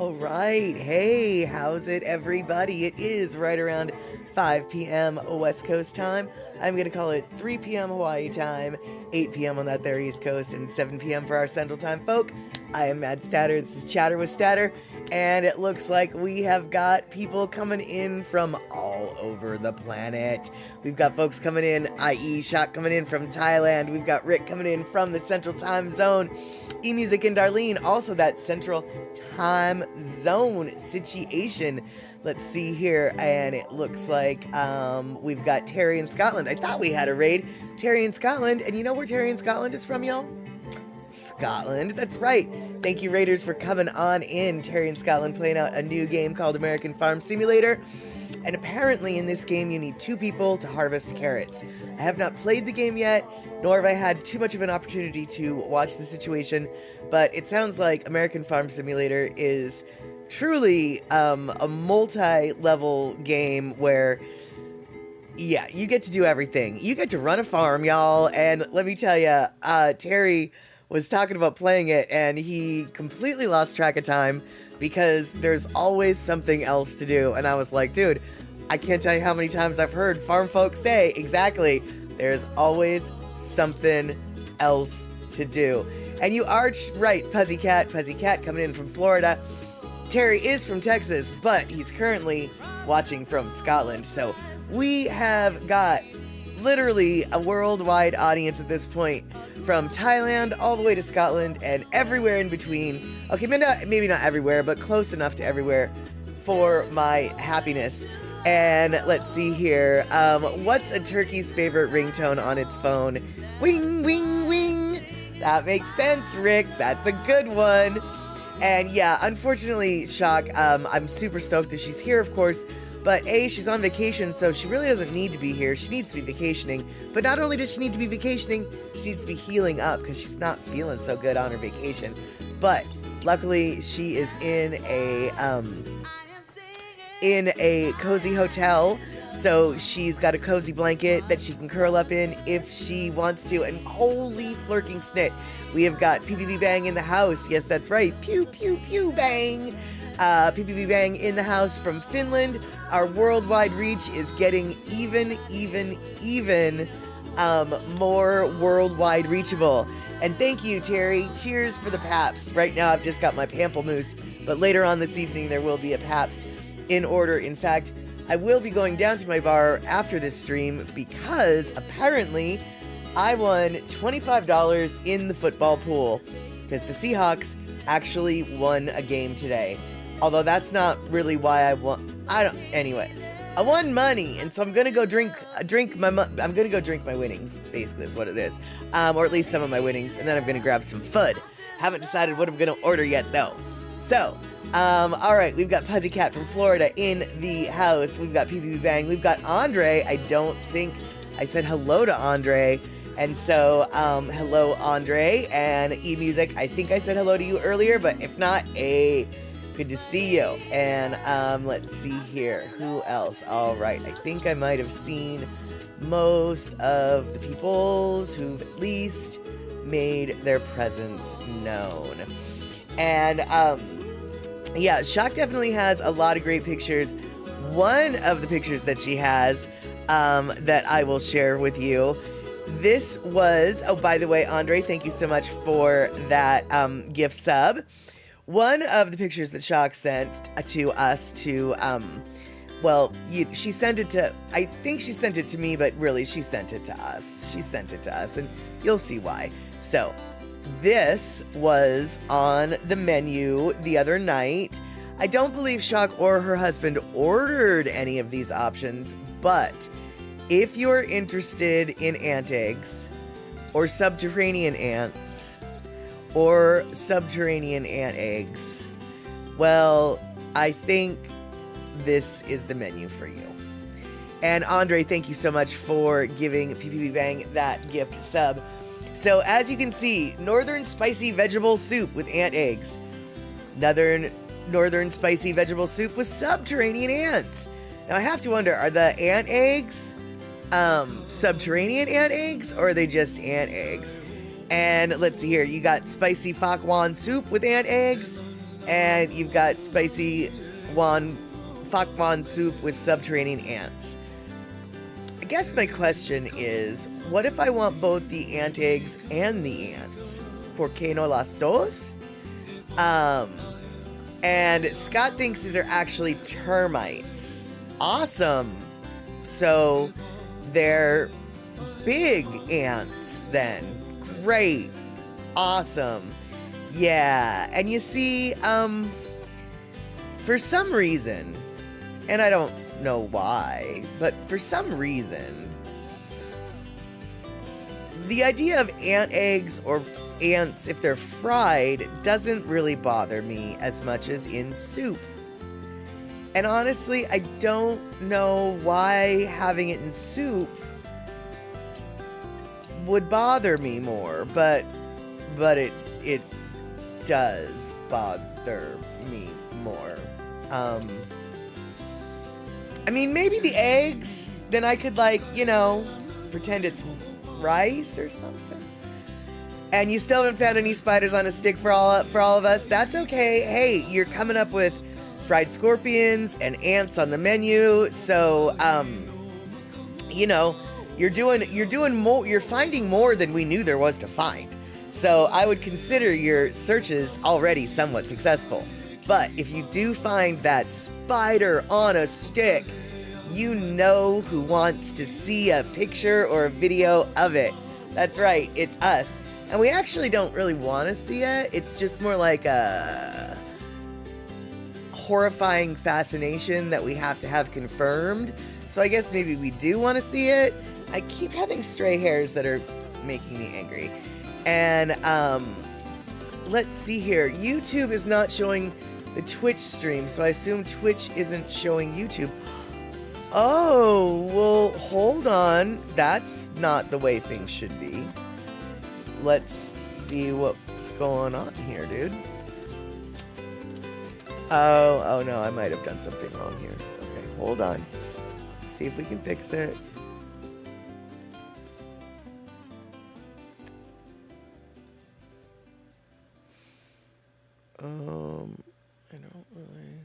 All right. Hey, how's it, everybody? It is right around 5 p.m. West Coast time. I'm going to call it 3 p.m. Hawaii time, 8 p.m. on that there East Coast, and 7 p.m. for our Central Time folk. I am Mad Statter. This is Chatter with Statter, and it looks like we have got people coming in from all over the planet. We've got folks coming in, i.e. Shock coming in from Thailand. We've got Rick coming in from the Central Time Zone. eMusic and Darlene, also that Central Time Zone situation. Let's see here, and it looks like we've got Terry in Scotland. I thought we had a raid. Terry in Scotland, and you know where Terry in Scotland is from, y'all? Scotland, that's right. Thank you, Raiders, for coming on in. Terry in Scotland playing out a new game called American Farm Simulator. And apparently in this game you need 2 people to harvest carrots. I have not played the game yet, nor have I had too much of an opportunity to watch the situation, but it sounds like American Farm Simulator is truly a multi-level game where, yeah, you get to do everything. You get to run a farm, y'all, and let me tell you, Terry was talking about playing it, and he completely lost track of time because there's always something else to do. And I was like, dude, I can't tell you how many times I've heard farm folks say, exactly, there's always something else to do. And you are right, Puzzy Cat coming in from Florida. Terry is from Texas, but he's currently watching from Scotland. So we have got literally a worldwide audience at this point, from Thailand all the way to Scotland and everywhere in between. Okay, maybe not everywhere, but close enough to everywhere for my happiness. And let's see here. What's a turkey's favorite ringtone on its phone? Wing, wing, wing. That makes sense, Rick. That's a good one. And yeah, unfortunately, Shock, I'm super stoked that she's here, of course. But A, she's on vacation, so she really doesn't need to be here. She needs to be vacationing. But not only does she need to be vacationing, she needs to be healing up because she's not feeling so good on her vacation. But luckily, she is in a cozy hotel. So she's got a cozy blanket that she can curl up in if she wants to. And holy flirking snit, we have got PPV Bang in the house. Yes, that's right. Pew, pew, pew, bang. PPV Bang in the house from Finland. Our worldwide reach is getting even more worldwide reachable. And thank you, Terry. Cheers for the Paps. Right now, I've just got my Pamplemousse, but later on this evening, there will be a Paps in order. In fact, I will be going down to my bar after this stream because apparently I won $25 in the football pool because the Seahawks actually won a game today. Although that's not really why I won. Anyway, I won money, and so I'm gonna go drink my winnings. Basically, is what it is, or at least some of my winnings, and then I'm gonna grab some FUD. Haven't decided what I'm gonna order yet, though. So, all right, we've got Puzzy Cat from Florida in the house. We've got PPP Bang. We've got Andre. I don't think I said hello to Andre. And so, hello, Andre, and eMusic. I think I said hello to you earlier, but if not, good to see you. And let's see here. Who else? All right. I think I might have seen most of the people who've at least made their presence known. And yeah, Shock definitely has a lot of great pictures. One of the pictures that she has that I will share with you. This was, oh, by the way, Andre, thank you so much for that gift sub. One of the pictures that Shock sent to us to, she sent it to, I think she sent it to me, but really she sent it to us. She sent it to us, and you'll see why. So, this was on the menu the other night. I don't believe Shock or her husband ordered any of these options, but if you're interested in ant eggs, or subterranean ants, or subterranean ant eggs, well, I think this is the menu for you. And Andre, thank you so much for giving PPP Bang that gift sub. So as you can see, northern spicy vegetable soup with ant eggs. Northern spicy vegetable soup with subterranean ants. Now I have to wonder, are the ant eggs subterranean ant eggs, or are they just ant eggs? And let's see here, you got spicy Fak Wan soup with ant eggs, and you've got spicy Phoc Mon soup with subterranean ants. I guess my question is, what if I want both the ant eggs and the ants? ¿Por qué no las dos? And Scott thinks these are actually termites. Awesome. So they're big ants then. Great. Awesome. Yeah. And you see, for some reason, and I don't know why, but for some reason, the idea of ant eggs or ants, if they're fried, doesn't really bother me as much as in soup. And honestly, I don't know why having it in soup would bother me more, but it does bother me more. I mean, maybe the eggs, then I could, like, you know, pretend it's rice or something. And you still haven't found any spiders on a stick for all of us. That's okay. Hey, you're coming up with fried scorpions and ants on the menu. So, you know, you're doing more. You're finding more than we knew there was to find. So I would consider your searches already somewhat successful. But if you do find that spider on a stick, you know who wants to see a picture or a video of it. That's right, it's us. And we actually don't really want to see it. It's just more like a horrifying fascination that we have to have confirmed. So I guess maybe we do want to see it. I keep having stray hairs that are making me angry. And let's see here. YouTube is not showing the Twitch stream, so I assume Twitch isn't showing YouTube. Oh, well, hold on. That's not the way things should be. Let's see what's going on here, dude. Oh no, I might have done something wrong here. Okay, hold on. Let's see if we can fix it. I don't really...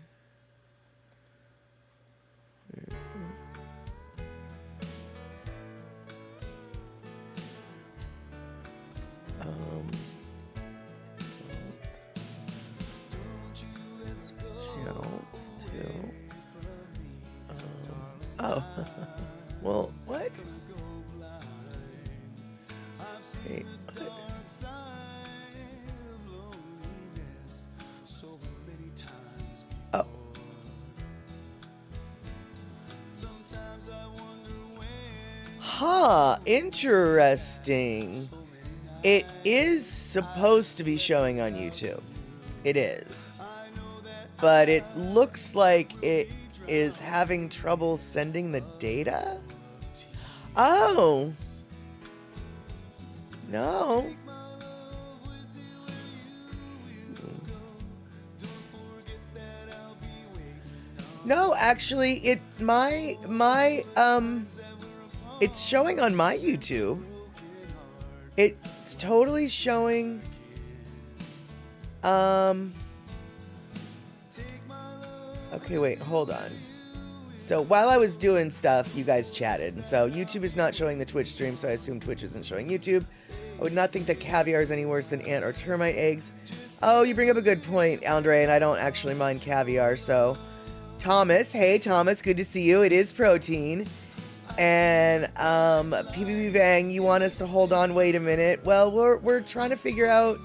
Channels to... oh. Well, what? Wait, what? Oh. Huh, interesting. It is supposed to be showing on YouTube. It is. But it looks like it is having trouble sending the data? Oh. No. No, actually, it's showing on my YouTube. It's totally showing, okay, wait, hold on. So while I was doing stuff, you guys chatted. And so YouTube is not showing the Twitch stream, so I assume Twitch isn't showing YouTube. I would not think that caviar is any worse than ant or termite eggs. Oh, you bring up a good point, Andre, and I don't actually mind caviar, so... Thomas, hey Thomas, good to see you. It is protein. And PBB Bang, you want us to hold on? Wait a minute. Well, we're trying to figure out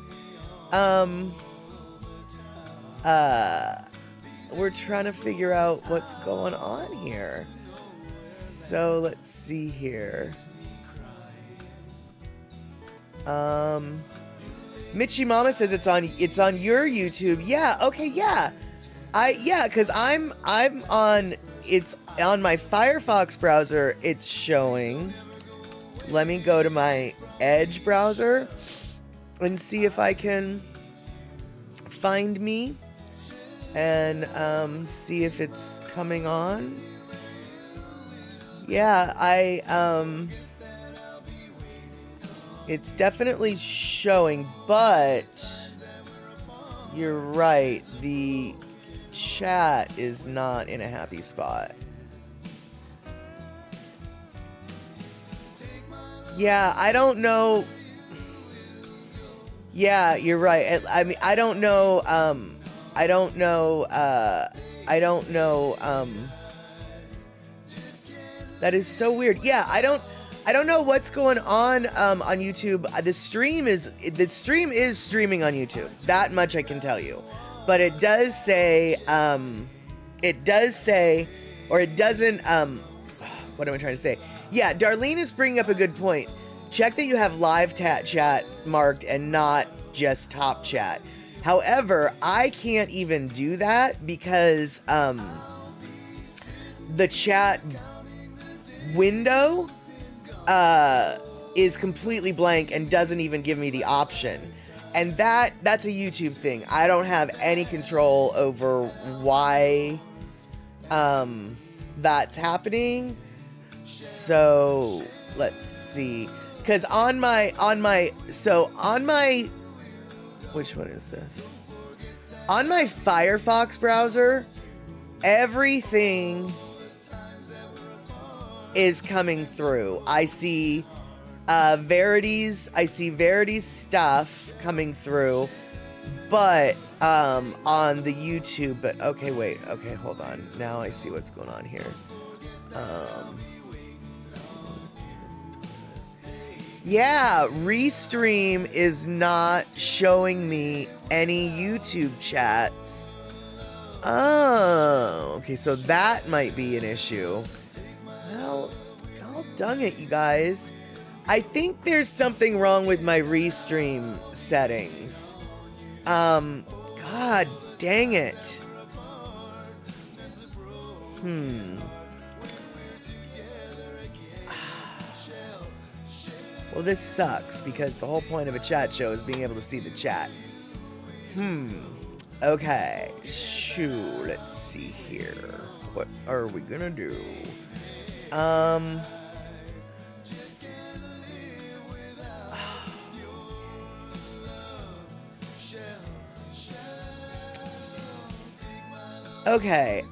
we're trying to figure out what's going on here. So let's see here. Mitchie Mama says it's on your YouTube. Yeah, okay, yeah. Because I'm on, it's on my Firefox browser, it's showing. Let me go to my Edge browser and see if I can find me and see if it's coming on. Yeah, it's definitely showing, but You're right. The chat is not in a happy spot. Yeah, I don't know. Yeah, you're right. I mean, I don't know. I don't know. That is so weird. Yeah, I don't know what's going on YouTube. The stream is streaming on YouTube. That much I can tell you. But it does say, or it doesn't. What am I trying to say? Yeah, Darlene is bringing up a good point. Check that you have live chat marked and not just top chat. However, I can't even do that because the chat window is completely blank and doesn't even give me the option. And that's a YouTube thing. I don't have any control over why that's happening. So let's see. Because on my which one is this? On my Firefox browser, everything is coming through. I see Verity's stuff coming through, but on the YouTube, but okay, wait, okay, hold on. Now I see what's going on here. Yeah, Restream is not showing me any YouTube chats. Oh, okay, so that might be an issue. Well, God dang it, you guys. I think there's something wrong with my Restream settings. God dang it. Well, this sucks because the whole point of a chat show is being able to see the chat. Okay. Shoo, let's see here. What are we gonna do? Okay,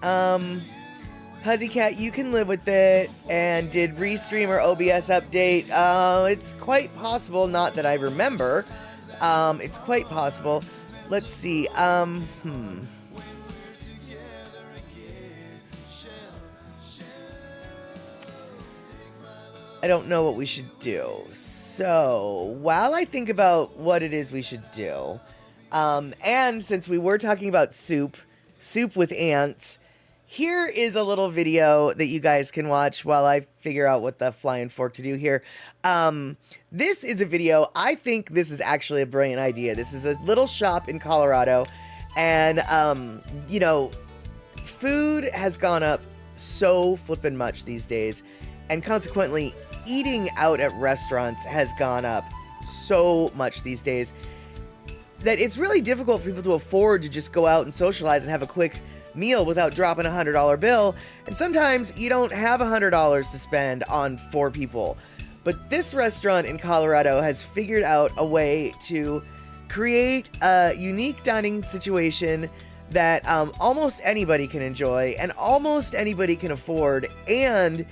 Huzzycat, you can live with it. And did Restream or OBS update? It's quite possible, not that I remember. It's quite possible. Let's see, I don't know what we should do. So, while I think about what it is we should do, and since we were talking about soup with ants, here is a little video that you guys can watch while I figure out what the flying fork to do here. This is a video. I think this is actually a brilliant idea. This is a little shop in Colorado, and, you know, food has gone up so flippin' much these days, and consequently, eating out at restaurants has gone up so much these days that it's really difficult for people to afford to just go out and socialize and have a quick meal without dropping a $100 bill. And sometimes you don't have $100 to spend on 4 people. But this restaurant in Colorado has figured out a way to create a unique dining situation that almost anybody can enjoy and almost anybody can afford. And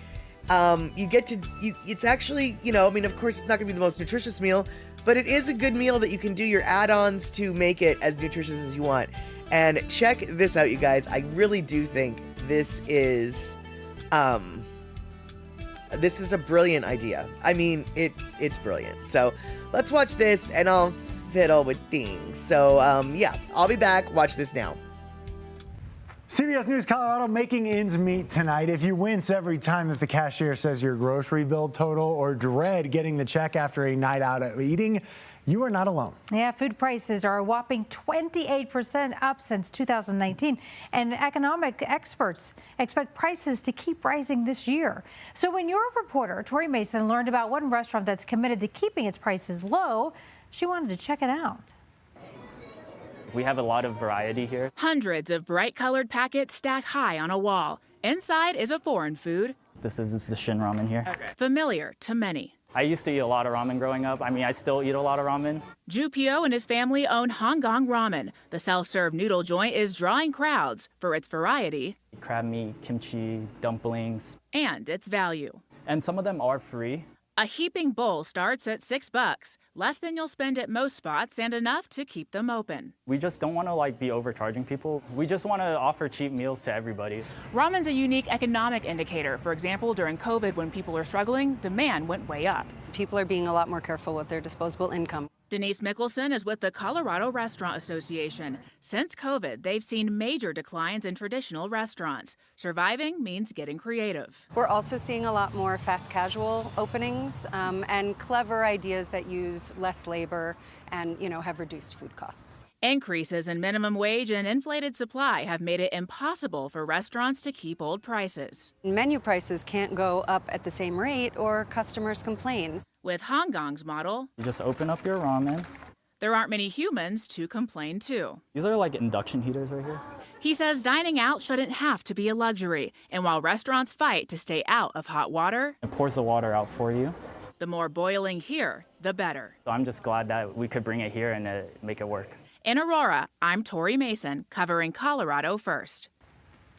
you get to, it's actually, you know, I mean, of course it's not gonna be the most nutritious meal, but it is a good meal that you can do your add-ons to make it as nutritious as you want. And check this out, you guys. I really do think this is a brilliant idea. I mean, it's brilliant. So let's watch this and I'll fiddle with things. So yeah, I'll be back. Watch this now. CBS News Colorado making ends meet tonight. If you wince every time that the cashier says your grocery bill total or dread getting the check after a night out of eating, you are not alone. Yeah, food prices are a whopping 28% up since 2019, and economic experts expect prices to keep rising this year. So when your reporter, Tori Mason, learned about one restaurant that's committed to keeping its prices low, she wanted to check it out. We have a lot of variety here. Hundreds of bright-colored packets stack high on a wall. Inside is a foreign food. This is the Shin Ramen here. Familiar to many. I used to eat a lot of ramen growing up. I mean, I still eat a lot of ramen. Ju Pyo and his family own Honggang Ramen. The self-serve noodle joint is drawing crowds for its variety Crab meat, kimchi, dumplings, and its value. and some of them are free. A heaping bowl starts at $6, less than you'll spend at most spots and enough to keep them open. We just don't want to be overcharging people. We just want to offer cheap meals to everybody. Ramen's a unique economic indicator. For example, during COVID, when people are struggling, demand went way up. People are being a lot more careful with their disposable income. Denise Mickelson is with the Colorado Restaurant Association. Since COVID, they've seen major declines in traditional restaurants. Surviving means getting creative. We're also seeing a lot more fast casual openings and clever ideas that use less labor and, have reduced food costs. Increases in minimum wage and inflated supply have made it impossible for restaurants to keep old prices. Menu prices can't go up at the same rate or customers complain. With Hongkong's model, You just open up your ramen. there aren't many humans to complain to. These are like induction heaters right here. He says dining out shouldn't have to be a luxury, and while restaurants fight to stay out of hot water, It pours the water out for you. the more boiling here, the better. So I'm just glad that we could bring it here and make it work. In Aurora, I'm Tori Mason, covering Colorado First.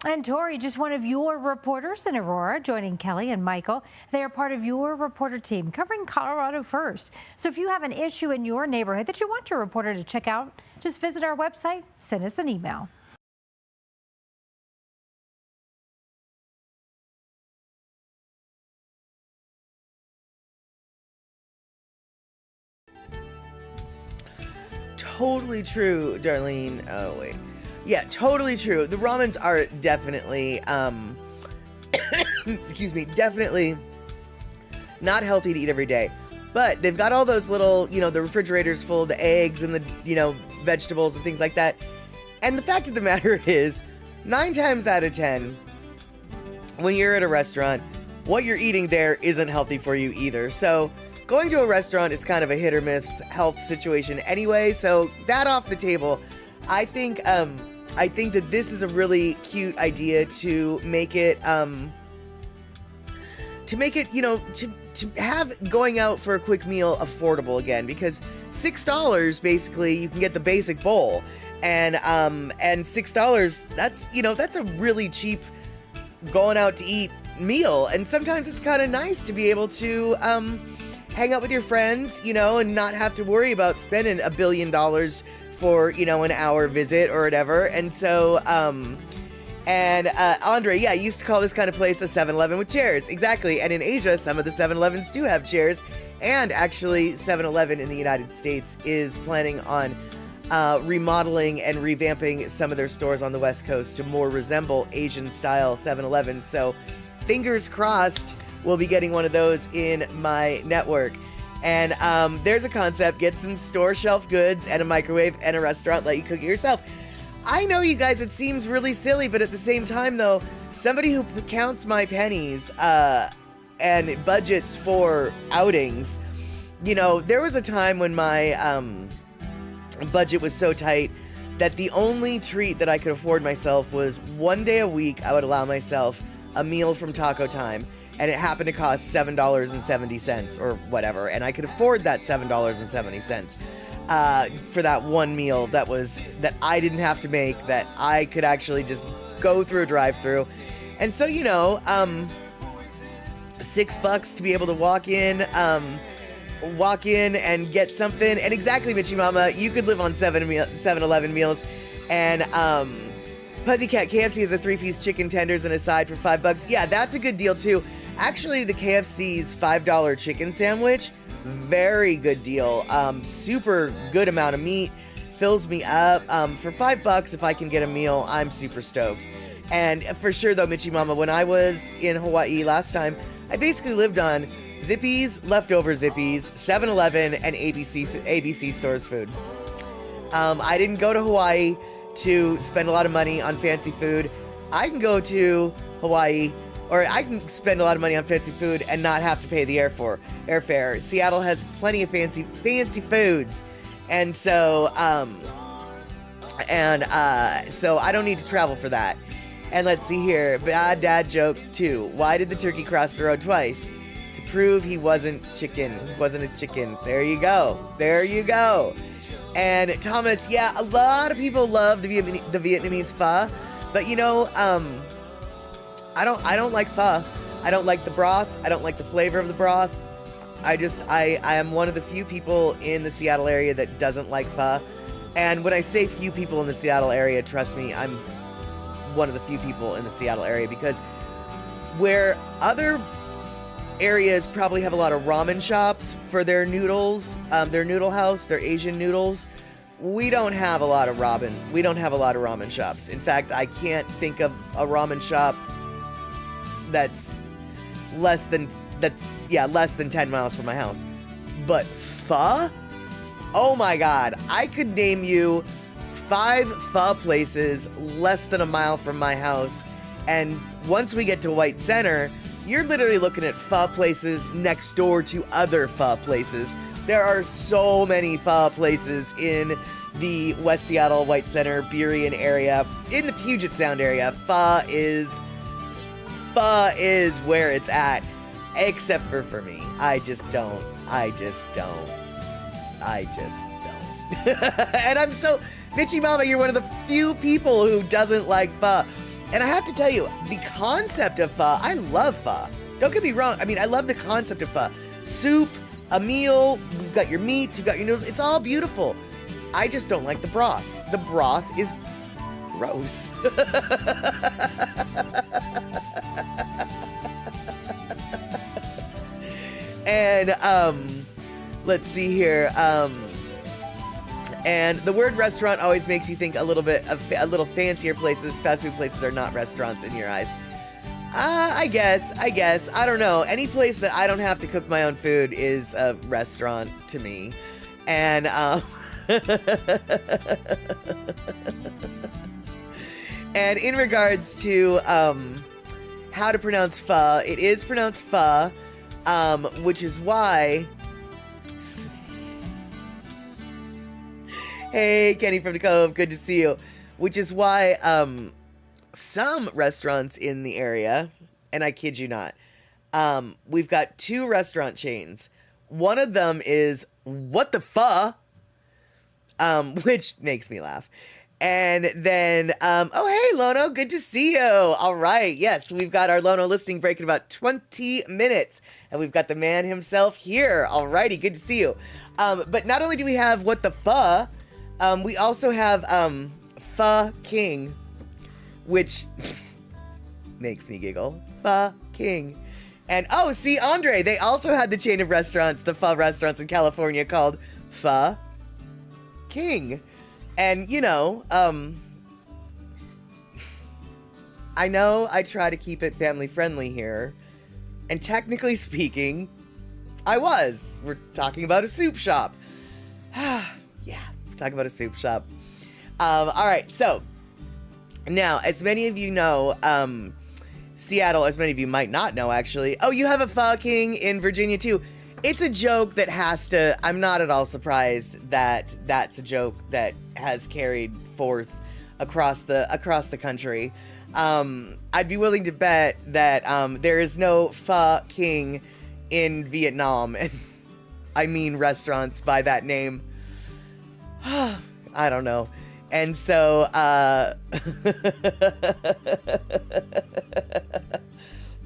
And Tori, just one of your reporters in Aurora, joining Kelly and Michael. They are part of your reporter team covering Colorado First. So if you have an issue in your neighborhood that you want your reporter to check out, just visit our website, send us an email. Totally true, Darlene. Oh, wait. Yeah, totally true. The ramens are definitely, excuse me, definitely not healthy to eat every day. But they've got all those little, the refrigerators full of the eggs and the, vegetables and things like that. And the fact of the matter is, 9 times out of 10, when you're at a restaurant, what you're eating there isn't healthy for you either. So going to a restaurant is kind of a hit or miss health situation anyway. So that off the table, I think that this is a really cute idea to make it, to have going out for a quick meal affordable again, because $6 basically you can get the basic bowl, and $6 that's a really cheap going out to eat meal. And sometimes it's kind of nice to be able to hang out with your friends, and not have to worry about spending $1 billion for, an hour visit or whatever. And so, Andre, yeah, used to call this kind of place a 7-Eleven with chairs. Exactly. And in Asia, some of the 7-Elevens do have chairs. And actually, 7-Eleven in the United States is planning on remodeling and revamping some of their stores on the West Coast to more resemble Asian-style 7-Elevens. So, fingers crossed, we'll be getting one of those in my network. And there's a concept: get some store shelf goods and a microwave and a restaurant, let you cook it yourself. I know, you guys, it seems really silly, but at the same time, though, somebody who counts my pennies and budgets for outings, there was a time when my budget was so tight that the only treat that I could afford myself was one day a week I would allow myself a meal from Taco Time. And it happened to cost $7.70 or whatever. And I could afford that $7.70 for that one meal that I didn't have to make, that I could actually just go through a drive-through. And so, $6 to be able to walk in and get something. And exactly, Mitchie Mama, you could live on 7-Eleven meals. And Pussycat KFC has a 3-piece chicken tenders and a side for $5. Yeah, that's a good deal too. Actually, the KFC's $5 chicken sandwich, very good deal. Super good amount of meat, fills me up. For $5, if I can get a meal, I'm super stoked. And for sure though, Mitchie Mama, when I was in Hawaii last time, I basically lived on Zippy's, leftover Zippy's, 7-Eleven, and ABC Stores food. I didn't go to Hawaii to spend a lot of money on fancy food. I can go to Hawaii, or I can spend a lot of money on fancy food and not have to pay the airfare. Seattle has plenty of fancy foods. And so, so I don't need to travel for that. And let's see here, bad dad joke 2. Why did the turkey cross the road twice? To prove he wasn't chicken. He wasn't a chicken. There you go. There you go. And Thomas, yeah, a lot of people love the Vietnamese pho, but you know, I don't like pho. I don't like the broth. I don't like the flavor of the broth. I am one of the few people in the Seattle area that doesn't like pho. And when I say few people in the Seattle area, trust me, I'm one of the few people in the Seattle area, because where other areas probably have a lot of ramen shops for their noodles, their noodle house, their Asian noodles, we don't have a lot of ramen. We don't have a lot of ramen shops. In fact, I can't think of a ramen shop that's less than 10 miles from my house. But pho? Oh my God, I could name you 5 pho places less than a mile from my house. And once we get to White Center, you're literally looking at pho places next door to other pho places. There are so many pho places in the West Seattle, White Center, Burien area. In the Puget Sound area, pho is where it's at. Except for me. I just don't. And I'm so... Bitchy Mama, you're one of the few people who doesn't like pho. And I have to tell you, the concept of pho, I love pho. Don't get me wrong. I mean, I love the concept of pho. Soup, a meal, you've got your meats, you've got your noodles. It's all beautiful. I just don't like the broth. The broth is gross. And, let's see here. And the word restaurant always makes you think a little bit of a little fancier places. Fast food places are not restaurants in your eyes. I guess. I don't know. Any place that I don't have to cook my own food is a restaurant to me. And, and in regards to, how to pronounce pho, it is pronounced pho, which is why... Hey, Kenny from the Cove, good to see you. Which is why some restaurants in the area, and I kid you not, we've got 2 restaurant chains. One of them is What the Pho, which makes me laugh. And then, oh, hey, Lono, good to see you. All right, yes, we've got our Lono listing break in about 20 minutes. And we've got the man himself here. All righty, good to see you. But not only do we have What the Pho, we also have Pho King, which makes me giggle. Pho King. And, oh, see, Andre, they also had the chain of restaurants, the pho restaurants in California called Pho King. And, you know, I know I try to keep it family friendly here. And technically speaking, I was. We're talking about a soup shop. Yeah, we're talking about a soup shop. All right, so now, as many of you know, Seattle, as many of you might not know, actually. Oh, you have a Pho King in Virginia, too. It's a joke that has to... I'm not at all surprised that that's a joke that has carried forth across the country. I'd be willing to bet that there is no Pho King in Vietnam, and I mean restaurants by that name. I don't know. And so,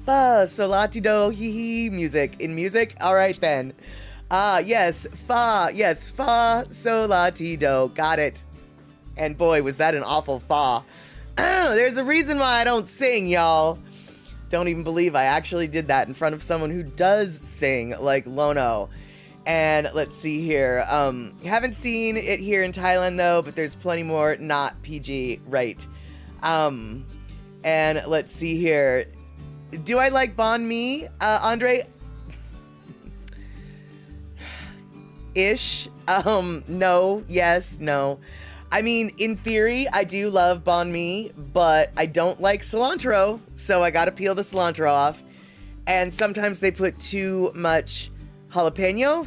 Pho, so latido, hee hee, music. In music? All right, then. Yes, Pho, so latido. Got it. And boy, was that an awful Pho. There's a reason why I don't sing, y'all. Don't even believe I actually did that in front of someone who does sing, like Lono. And let's see here. Haven't seen it here in Thailand, though, but there's plenty more not PG, right? And let's see here. Do I like banh mi, Andre? Ish. No, yes, no. I mean, in theory, I do love banh mi, but I don't like cilantro, so I gotta peel the cilantro off. And sometimes they put too much jalapeno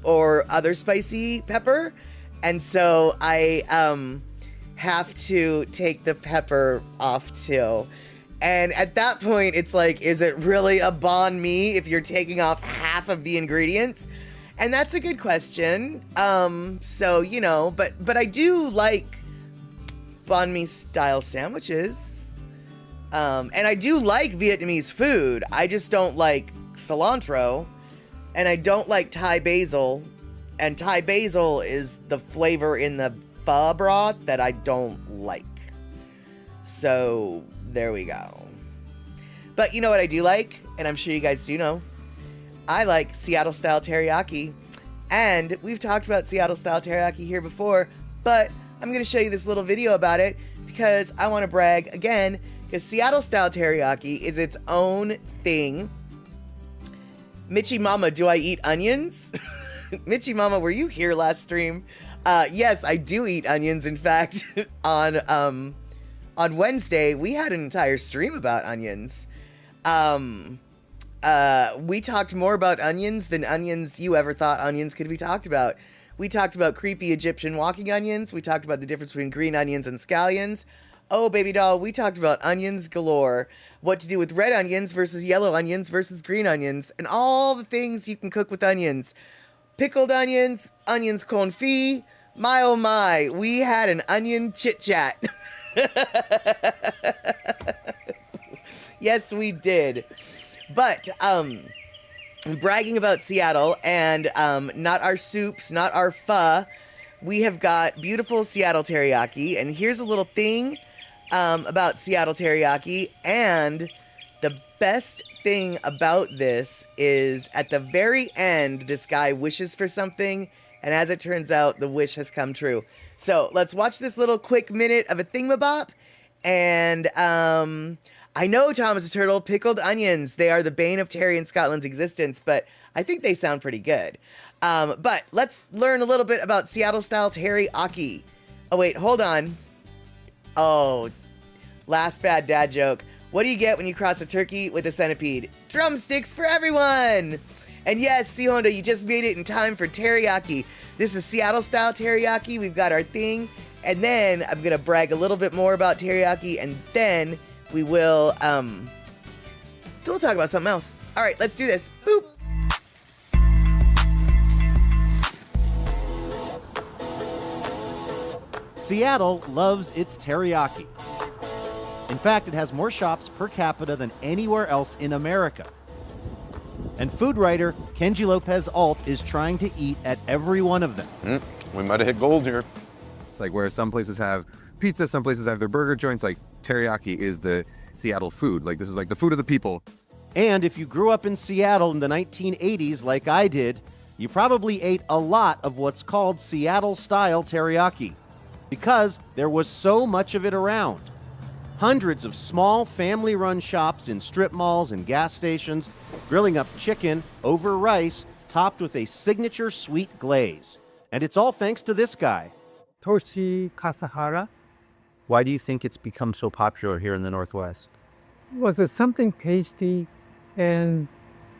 or other spicy pepper, and so I have to take the pepper off too. And at that point, it's like, is it really a banh mi if you're taking off half of the ingredients? And that's a good question. So, you know, but I do like banh mi style sandwiches. And I do like Vietnamese food. I just don't like cilantro. And I don't like Thai basil. And Thai basil is the flavor in the pho broth that I don't like. So there we go. But you know what I do like? And I'm sure you guys do know. I like Seattle style teriyaki. And we've talked about Seattle style teriyaki here before, but I'm going to show you this little video about it because I want to brag again, because Seattle style teriyaki is its own thing. Mitchie Mama, do I eat onions? Mitchie Mama, were you here last stream? Yes, I do eat onions. In fact, on Wednesday, we had an entire stream about onions. We talked more about onions than onions you ever thought onions could be talked about. We talked about creepy Egyptian walking onions. We talked about the difference between green onions and scallions. Oh, baby doll, we talked about onions galore. What to do with red onions versus yellow onions versus green onions, and all the things you can cook with onions. Pickled onions, onions confit. My oh my, we had an onion chit chat. Yes, we did. But bragging about Seattle and not our soups, not our pho, we have got beautiful Seattle teriyaki. And here's a little thing about Seattle teriyaki. And the best thing about this is at the very end, this guy wishes for something. And as it turns out, the wish has come true. So let's watch this little quick minute of a thingamabop. And I know, Thomas the Turtle, pickled onions. They are the bane of Terry and Scotland's existence, but I think they sound pretty good. But let's learn a little bit about Seattle-style teriyaki. Oh, wait, hold on. Oh, last bad dad joke. What do you get when you cross a turkey with a centipede? Drumsticks for everyone! And yes, C Honda, you just made it in time for teriyaki. This is Seattle-style teriyaki. We've got our thing. And then I'm going to brag a little bit more about teriyaki, and then we'll talk about something else. All right, let's do this. Boop. Seattle loves its teriyaki. In fact, it has more shops per capita than anywhere else in America. And food writer Kenji Lopez Alt is trying to eat at every one of them. We might have hit gold here. It's like where some places have pizza, some places have their burger joints. Like teriyaki is the Seattle food. Like this is like the food of the people. And if you grew up in Seattle in the 1980s like I did, you probably ate a lot of what's called Seattle-style teriyaki because there was so much of it around. Hundreds of small family-run shops in strip malls and gas stations grilling up chicken over rice topped with a signature sweet glaze. And it's all thanks to this guy. Toshi Kasahara. Why do you think it's become so popular here in the Northwest? Was it something tasty and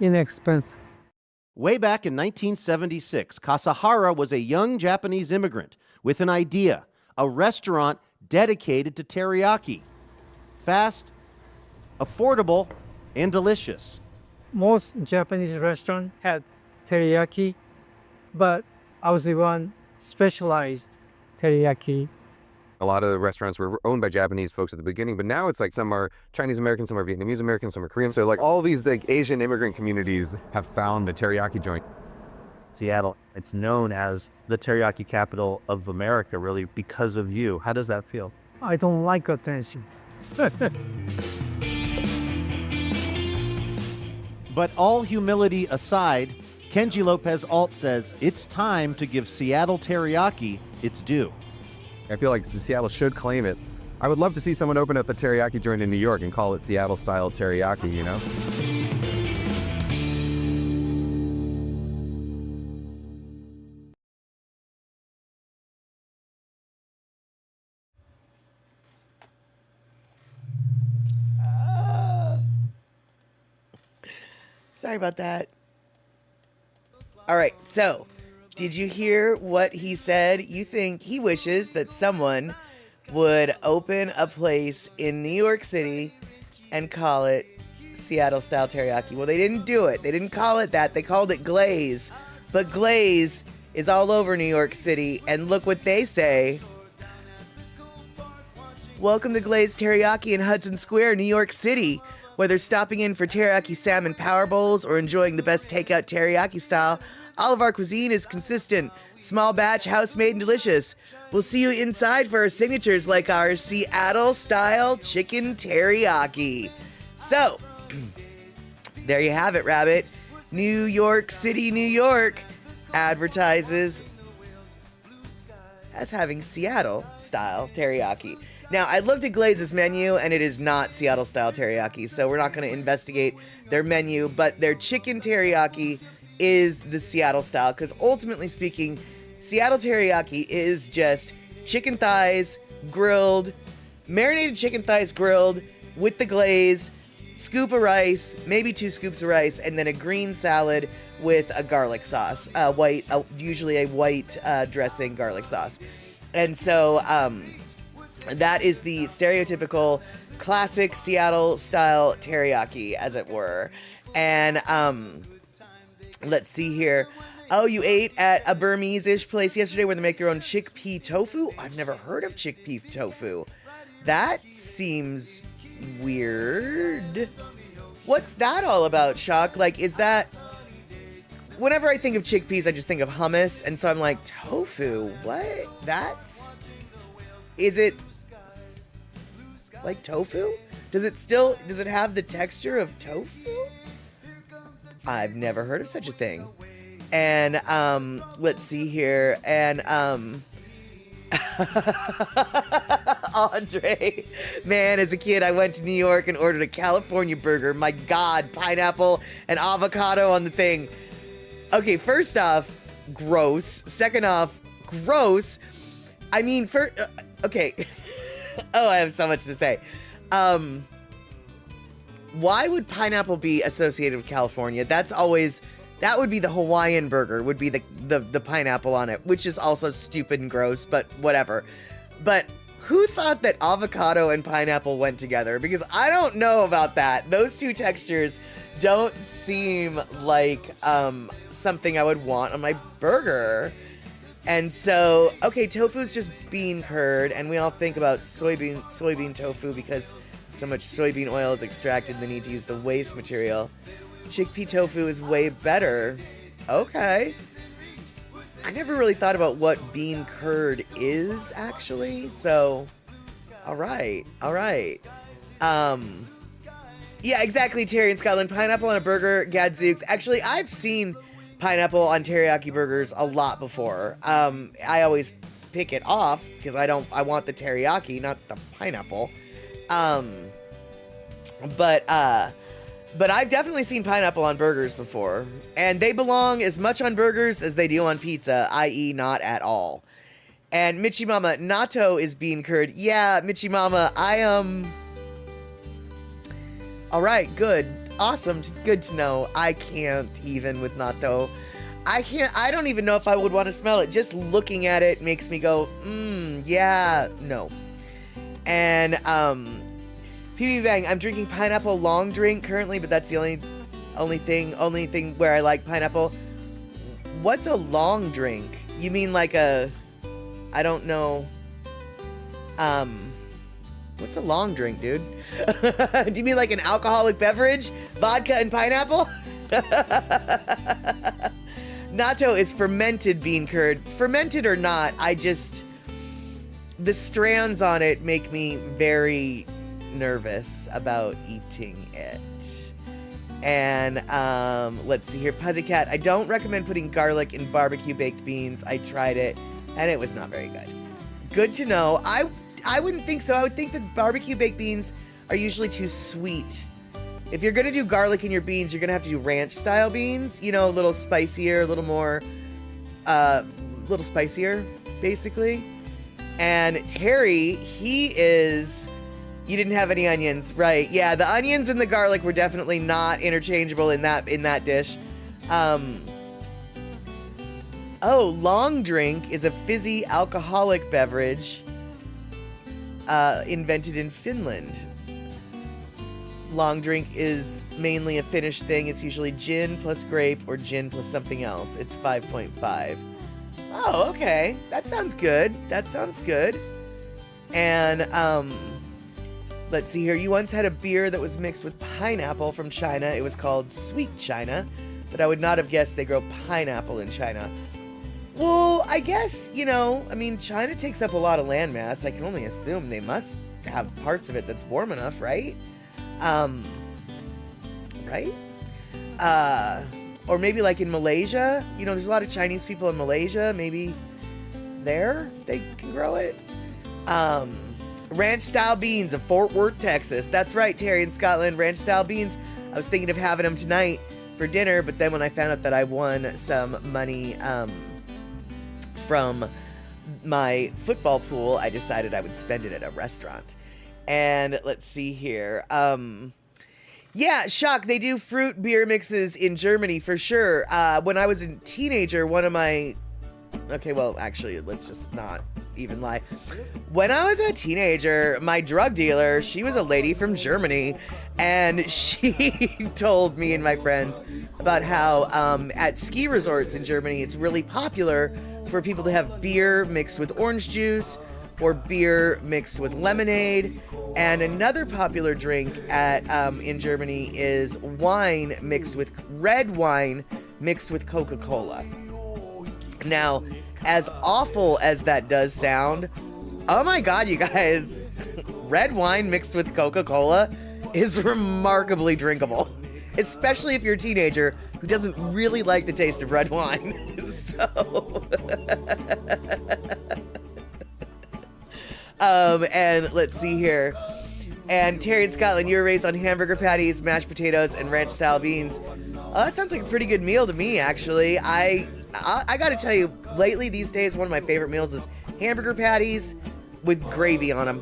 inexpensive? Way back in 1976, Kasahara was a young Japanese immigrant with an idea, a restaurant dedicated to teriyaki. Fast, affordable, and delicious. Most Japanese restaurants had teriyaki, but I was the one specialized teriyaki. A lot of the restaurants were owned by Japanese folks at the beginning, but now it's like some are Chinese American, some are Vietnamese American, some are Korean. So like all these like Asian immigrant communities have found a teriyaki joint. Seattle, it's known as the teriyaki capital of America, really, because of you. How does that feel? I don't like attention. But all humility aside, Kenji Lopez Alt says it's time to give Seattle teriyaki its due. I feel like Seattle should claim it. I would love to see someone open up a teriyaki joint in New York and call it Seattle-style teriyaki, you know? Sorry about that. All right, so did you hear what he said? You think he wishes that someone would open a place in New York City and call it Seattle style teriyaki. Well, they didn't do it. They didn't call it that. They called it glaze. But glaze is all over New York City, and look what they say. Welcome to Glazed Teriyaki in Hudson Square, New York City. Whether stopping in for teriyaki salmon power bowls or enjoying the best takeout teriyaki style, all of our cuisine is consistent, small batch, house-made, and delicious. We'll see you inside for our signatures like our Seattle-style chicken teriyaki. So, there you have it, Rabbit. New York City, New York advertises as having Seattle-style teriyaki. Now, I looked at Glaze's menu, and it is not Seattle-style teriyaki, so we're not going to investigate their menu, but their chicken teriyaki is the Seattle style, because ultimately speaking, Seattle teriyaki is just chicken thighs grilled, marinated chicken thighs grilled with the glaze, scoop of rice, maybe 2 scoops of rice, and then a green salad with a garlic sauce, usually a white dressing garlic sauce. And so that is the stereotypical classic Seattle style teriyaki, as it were. And let's see here. Oh, you ate at a Burmese-ish place yesterday where they make their own chickpea tofu? I've never heard of chickpea tofu. That seems weird. What's that all about, Shock? Like, is that... Whenever I think of chickpeas, I just think of hummus, and so I'm like, tofu? What? That's... Is it... like tofu? Does it have the texture of tofu? I've never heard of such a thing. And, let's see here. And, Andre, man, as a kid, I went to New York and ordered a California burger. My God, pineapple and avocado on the thing. Okay, first off, gross. Second off, gross. I mean, okay. Oh, I have so much to say. Why would pineapple be associated with California? That would be the Hawaiian burger, would be the pineapple on it, which is also stupid and gross, but whatever. But who thought that avocado and pineapple went together? Because I don't know about that. Those two textures don't seem like something I would want on my burger. And so, okay, tofu's just bean curd, and we all think about soybean tofu because so much soybean oil is extracted and they need to use the waste material. Chickpea tofu is way better. Okay. I never really thought about what bean curd is, actually, so... Alright. Yeah, exactly, Terry in Scotland. Pineapple on a burger, gadzooks. Actually, I've seen pineapple on teriyaki burgers a lot before. I always pick it off because I want the teriyaki, not the pineapple. But I've definitely seen pineapple on burgers before, and they belong as much on burgers as they do on pizza, i.e. not at all. And Michi Mama, natto is bean curd. Yeah, Michi Mama, Alright, good. Awesome. Good to know. I can't even with natto. I don't even know if I would want to smell it. Just looking at it makes me go, yeah, no. And, PB Bang, I'm drinking pineapple long drink currently, but that's the only thing where I like pineapple. What's a long drink? You mean like I don't know. What's a long drink, dude? Do you mean like an alcoholic beverage? Vodka and pineapple? Natto is fermented bean curd. Fermented or not, the strands on it make me very nervous about eating it. And let's see here. Puzzycat, I don't recommend putting garlic in barbecue baked beans. I tried it and it was not very good. Good to know. I wouldn't think so. I would think that barbecue baked beans are usually too sweet. If you're gonna do garlic in your beans, you're gonna have to do ranch style beans, you know, a little spicier, a little more little spicier basically. And Terry, you didn't have any onions, right? Yeah, the onions and the garlic were definitely not interchangeable in that dish. Long drink is a fizzy alcoholic beverage invented in Finland. long drink is mainly a Finnish thing. It's usually gin plus grape or gin plus something else. It's 5.5. Oh, okay. That sounds good. That sounds good. And, let's see here. You once had a beer that was mixed with pineapple from China. It was called Sweet China, but I would not have guessed they grow pineapple in China. Well, I guess, I mean, China takes up a lot of landmass. I can only assume they must have parts of it that's warm enough, right? Right? Or maybe like in Malaysia, there's a lot of Chinese people in Malaysia. Maybe there they can grow it. Ranch style beans of Fort Worth, Texas. That's right, Terry in Scotland. Ranch style beans. I was thinking of having them tonight for dinner, but then when I found out that I won some money from my football pool, I decided I would spend it at a restaurant. And let's see here. Yeah, shock. They do fruit beer mixes in Germany for sure. When I was a teenager, one of my... Okay, well, actually, let's just not even lie. When I was a teenager, my drug dealer, she was a lady from Germany, and she told me and my friends about how at ski resorts in Germany, it's really popular for people to have beer mixed with orange juice or beer mixed with lemonade. And another popular drink at in Germany is wine mixed with red wine mixed with Coca-Cola. Now, as awful as that does sound, oh my God, you guys, red wine mixed with Coca-Cola is remarkably drinkable, especially if you're a teenager who doesn't really like the taste of red wine. So, and let's see here. And Terry in Scotland, you were raised on hamburger patties, mashed potatoes, and ranch style beans. Oh, that sounds like a pretty good meal to me, actually. I gotta tell you, lately these days, one of my favorite meals is hamburger patties with gravy on them,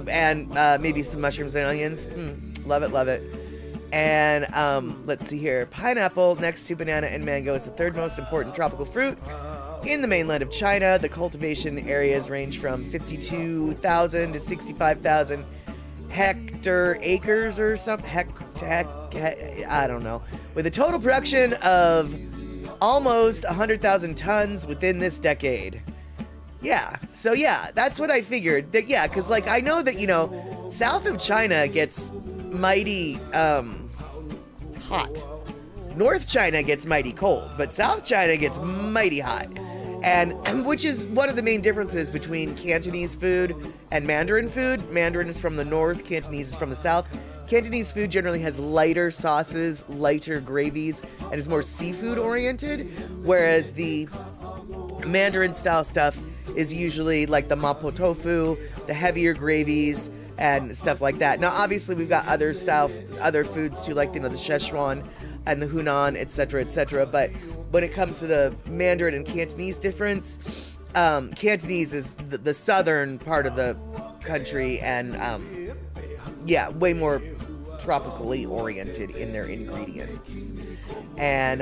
and maybe some mushrooms and onions. Love it, love it. And let's see here. Pineapple, next to banana and mango, is the third most important tropical fruit in the mainland of China. The cultivation areas range from 52,000 to 65,000 acres or something. I don't know. With a total production of almost 100,000 tons within this decade. Yeah, so yeah, that's what I figured. That because like I know that south of China gets mighty hot. North China gets mighty cold, but South China gets mighty hot. And which is one of the main differences between Cantonese food and Mandarin food. Mandarin is from the north, Cantonese is from the south. Cantonese food generally has lighter sauces, lighter gravies, and is more seafood oriented, whereas the Mandarin style stuff is usually like the mapo tofu, the heavier gravies, and stuff like that. Now, obviously, we've got other foods too, like the Szechuan and the Hunan, etc., but when it comes to the Mandarin and Cantonese difference, Cantonese is the southern part of the country, and way more tropically oriented in their ingredients. And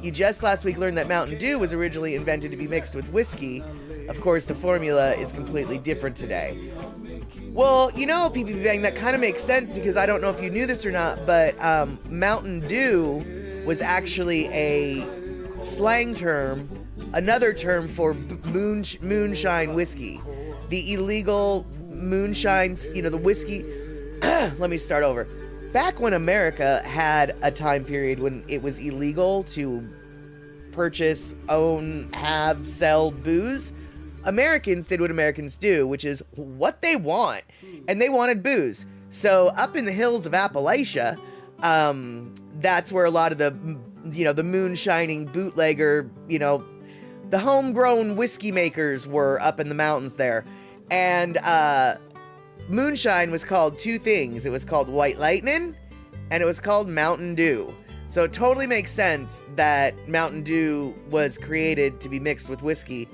you just last week learned that Mountain Dew was originally invented to be mixed with whiskey. Of course, the formula is completely different today. Well, PB Bang, that kind of makes sense because I don't know if you knew this or not, but Mountain Dew was actually a slang term, another term for moonshine whiskey. The illegal moonshines, the whiskey. Let me start over. Back when America had a time period when it was illegal to purchase, own, have, sell booze, Americans did what Americans do, which is what they want, and they wanted booze. So up in the hills of Appalachia, that's where a lot of the moonshining bootlegger, the homegrown whiskey makers were up in the mountains there. And moonshine was called two things. It was called White Lightning, and it was called Mountain Dew. So it totally makes sense that Mountain Dew was created to be mixed with whiskey.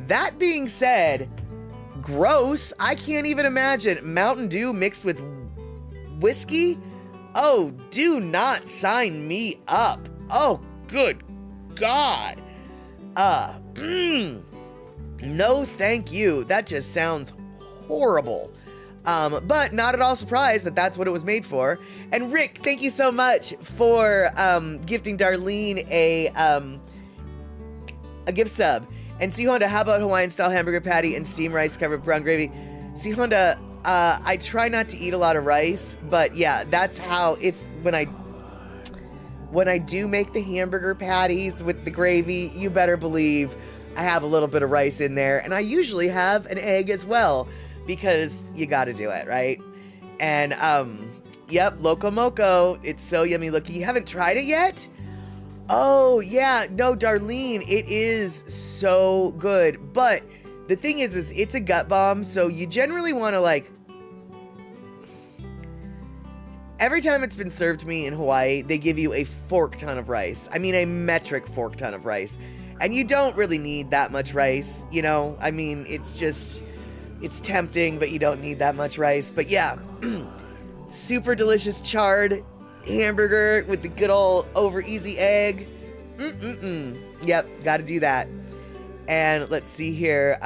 That being said, gross. I can't even imagine Mountain Dew mixed with whiskey. Oh, do not sign me up. Oh, good God. No, thank you. That just sounds horrible. But not at all surprised that that's what it was made for. And Rick, thank you so much for gifting Darlene a gift sub. And C Honda, how about Hawaiian style hamburger patty and steamed rice covered with brown gravy? C Honda, I try not to eat a lot of rice, but yeah, that's how when I do make the hamburger patties with the gravy, you better believe I have a little bit of rice in there, and I usually have an egg as well because you got to do it, right? And yep, Loco Moco, it's so yummy looking. You haven't tried it yet? Oh, yeah. No, Darlene, it is so good. But the thing is it's a gut bomb, so you generally want to, like... Every time it's been served to me in Hawaii, they give you a fork ton of rice. I mean, a metric fork ton of rice. And you don't really need that much rice, you know? I mean, it's tempting, but you don't need that much rice. But yeah, super delicious charred hamburger with the good old over easy egg. Yep, got to do that. And let's see here.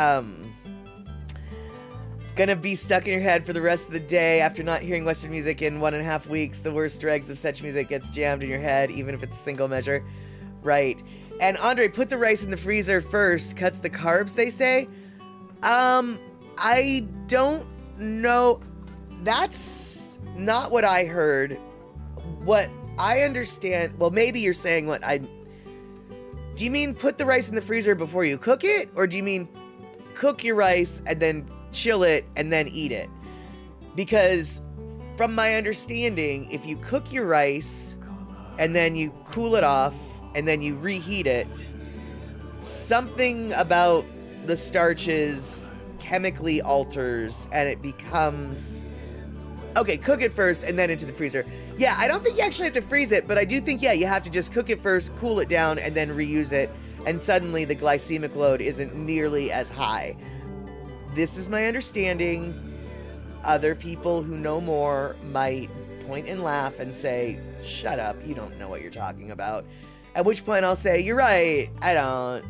Gonna be stuck in your head for the rest of the day after not hearing Western music in 1.5 weeks. The worst dregs of such music gets jammed in your head, even if it's a single measure. Right. And Andre, put the rice in the freezer first. Cuts the carbs, they say. I don't know. That's not what I heard. What I understand, well, maybe you're saying do you mean put the rice in the freezer before you cook it? Or do you mean cook your rice and then chill it and then eat it? Because from my understanding, if you cook your rice and then you cool it off and then you reheat it, something about the starches chemically alters and it becomes... Okay, cook it first and then into the freezer. Yeah, I don't think you actually have to freeze it, but I do think, yeah, you have to just cook it first, cool it down, and then reuse it. And suddenly the glycemic load isn't nearly as high. This is my understanding. Other people who know more might point and laugh and say, shut up, you don't know what you're talking about. At which point I'll say, you're right, I don't.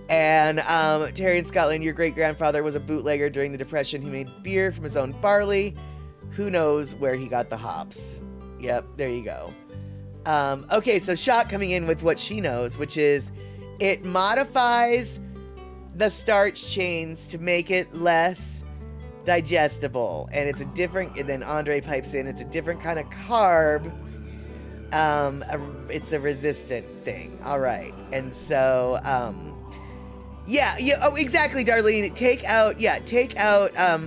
And Terry in Scotland, your great-grandfather was a bootlegger during the Depression. He made beer from his own barley. Who knows where he got the hops? Yep, there you go. Okay, so Shot coming in with what she knows, which is it modifies the starch chains to make it less digestible. And it's a different, and then Andre pipes in, it's a different kind of carb. It's a resistant thing. All right. And so, yeah, oh, exactly, Darlene. Take out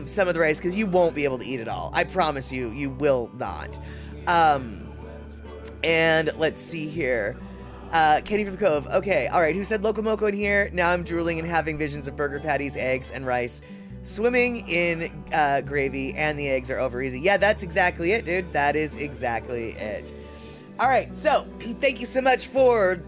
some of the rice because you won't be able to eat it all. I promise you, you will not. And let's see here. Kenny from Cove. Okay, all right. Who said Loco Moco in here? Now I'm drooling and having visions of burger patties, eggs, and rice swimming in gravy, and the eggs are over easy. Yeah, that's exactly it, dude. That is exactly it. All right, so thank you so much for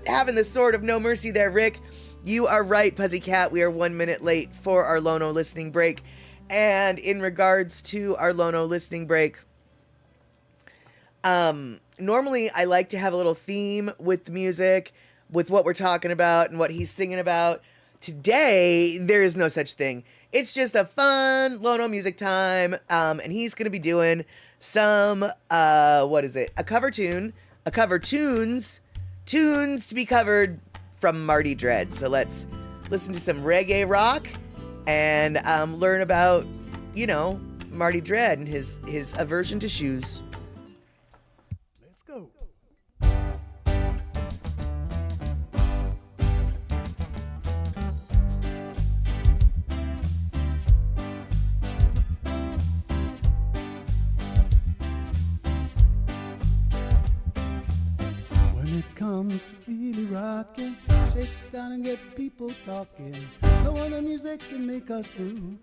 having the sword of no mercy there, Rick. You are right, Puzzycat. We are 1 minute late for our Lono listening break. And in regards to our Lono listening break, normally I like to have a little theme with the music, with what we're talking about and what he's singing about. Today, there is no such thing. It's just a fun Lono music time, and he's going to be doing some, a cover tunes to be covered from Marty Dread. So let's listen to some reggae rock and learn about, Marty Dread and his aversion to shoes. Let's go. Comes to really rockin', shake it down and get people talking. No other music can make us do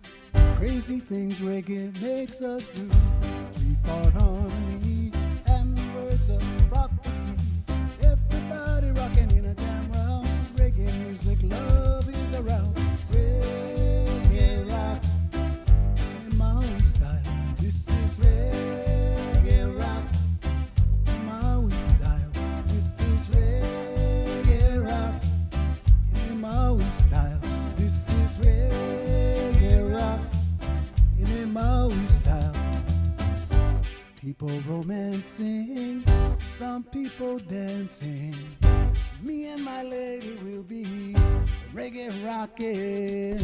crazy things reggae makes us do. 3-part harmony and words of prophecy. Everybody rockin' in a jam round. Reggae music, love is around. Reggae rock in Maui style. This is reggae rock. Maui style. This is reggae rock in Maui style. This is reggae rock in Maui people romancing, some people dancing. Me and my lady will be reggae rocking.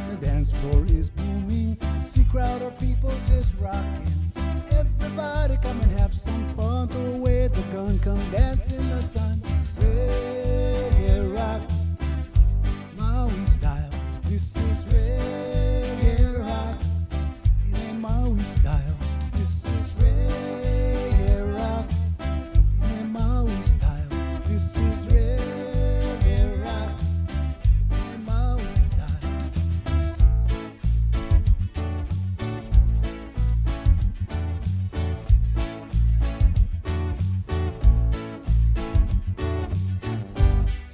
The dance floor is booming, see crowd of people just rocking. Everybody come and have some fun, throw away the gun, come dance in the sun. Reggae rock, Maui style. This is reggae rock, in a Maui style. This is reggae rock, in a Maui style. This is reggae rock, in a Maui style.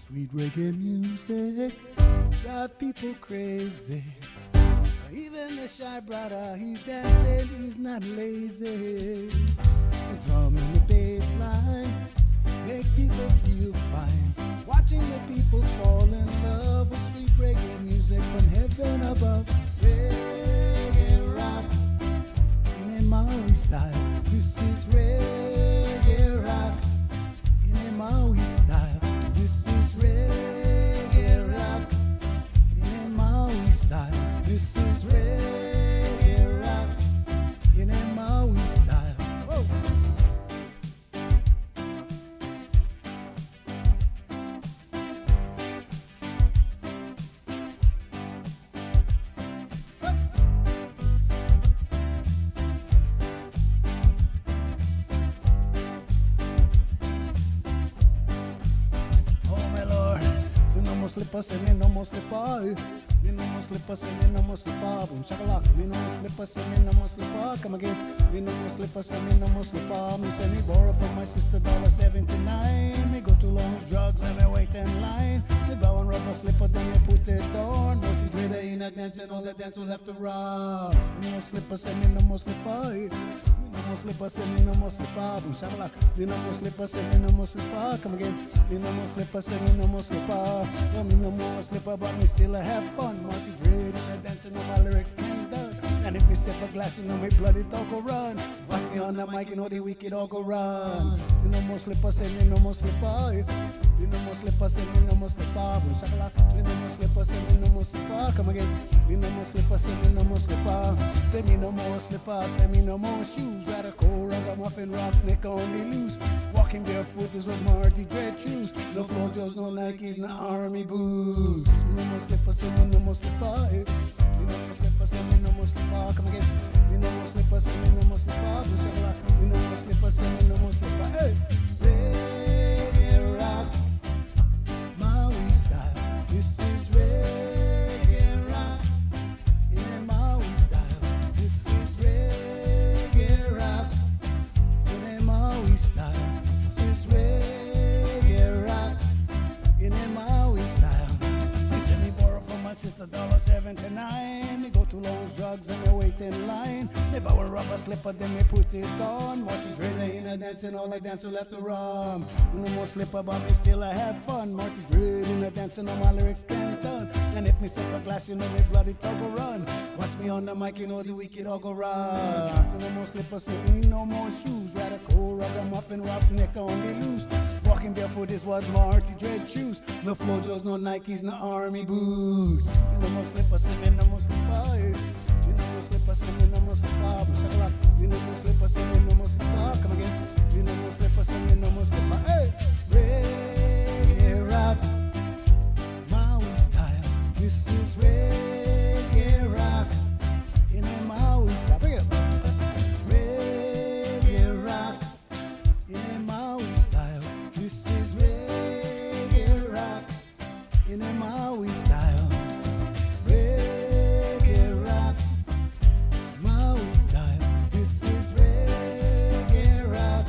Sweet reggae music drive people crazy. Even the shy brother, he's dancing, he's not lazy. The drum and the bass line make people feel fine. Watching the people fall in love with sweet reggae music from heaven above. Reggae rock in a Maui style. This is reggae rock in a Maui style. This is reggae rock in a Maui style. This is reggae rock in a Maui style. Oh. Oh my Lord, si no mo slipa, si me no mo slipa. Me no mo slipa, si me no mo slipa. Boom shakalak. Me no mo slipa, si me no mo slipa. Come again. Me no mo slipa, si me no mo slipa. Me say me borrow from my sister $79. Me go to Lounge Drugs and me wait in line. Me buy one rubber slipper, then me put it on. Dirty trader in a dance and all the dance will have to rock. Me no mo slipa, si me no mo slipa. No mo slipa, say me no mo slipa. Boom shakalak. Me no mo slipa, say me no mo slipa. Come again. Me no mo slipa, say me no mo slipa. No, me no more slipper, but me still have fun. Marty Dread in the dancing, no my lyrics can't done. And if me step a glass, you know me bloody talk go run. Watch me on the mic, you know the wicked all go run. Me no more slipper, say me no more slipper. Me no more slipper, say me no more slipper. Boom shakalak. Me no more slipper, say me no more slipper. Come again. Me no more slipper, say me no more slipper. Say me no more slipper, say me no more shoes. Radical, ragamuffin, roughneck only loose. Walking barefoot is what Marty Dread choose. No Flojos, no Nikes, no army boots. Me no more slipper, say me no more slipper. Me no more slipper, say me no more slipper. Come again. Me no more slipper, say me no more slipper. Boom shakalak. Me no more slipper, say me no more slipper. Hey, reggae rock, Maui style. This is reggae rock in a Maui style. This is reggae rock in a Maui style. This is reggae rock in a Maui style. Me say me borrow from my sister $79. Me go to Lounge Drugs and me wait in line. Me buy a rubber slipper, then me put it on. Watch the trader in a dancing, all I dance will have to run. No more slipper, but me still I have fun. Marty Dread in a dancing, all my lyrics can't done. And if me step a glass, you know me bloody talk go run. Watch me on the mic, you know the wicked all go run. So no more slippers, so we no more shoes. Radical, ragamuffin, roughneck only loose. Walking barefoot is what Marty Dread choose. No Flojos, no Nikes, no army boots. No more slippers, and no more slipper. No more slippers, and no more slipper. Shakalak. No more slippers, and no more slipper. Come again. No more slippers, and no more slipper. Hey, reggae rock, Maui style. This is reggae rock in a Maui style. Bring it up. Reggae rock in a Maui style. This is reggae rock in a Maui style. Reggae rock, Maui style. This is reggae rock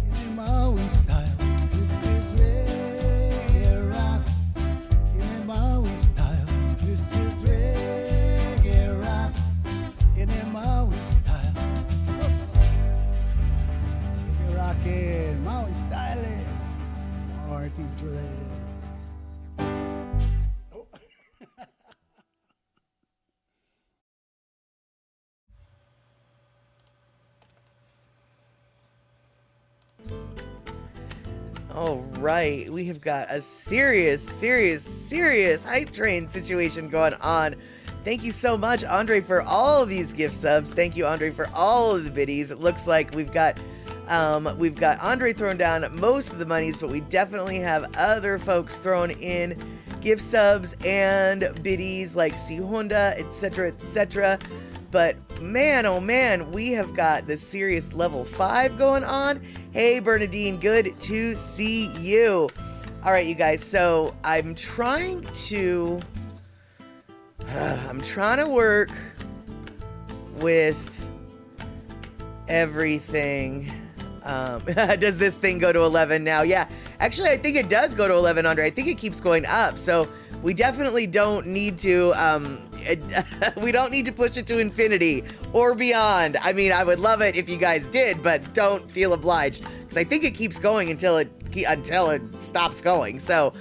in a Maui style. This is reggae rock in a Maui style. This is reggae rock in a Maui style. Reggae rockin', Maui styling. Marty Dread. All right, we have got a serious hype train situation going on. Thank you so much, Andre, for all of these gift subs. Thank you, Andre, for all of the biddies. It looks like we've got Andre throwing down most of the monies, but we definitely have other folks throwing in gift subs and biddies like C Honda, etc., etc. But man, oh man, we have got the serious level 5 going on. Hey, Bernadine, good to see you. All right, you guys, so I'm trying to work with everything. Does this thing go to 11 now? Yeah, actually, I think it does go to 11, Andre. I think it keeps going up. So we definitely don't need to, we don't need to push it to infinity or beyond. I mean, I would love it if you guys did, but don't feel obliged, because I think it keeps going until it stops going. So,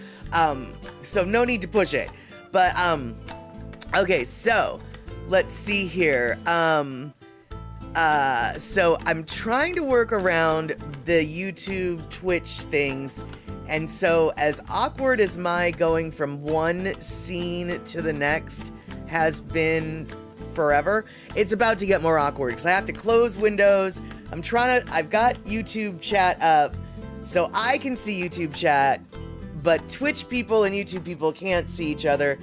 so no need to push it. But, okay, so let's see here. So I'm trying to work around the YouTube, Twitch things. And so as awkward as my going from one scene to the next has been forever, it's about to get more awkward because I have to close windows. I've got YouTube chat up so I can see YouTube chat, but Twitch people and YouTube people can't see each other.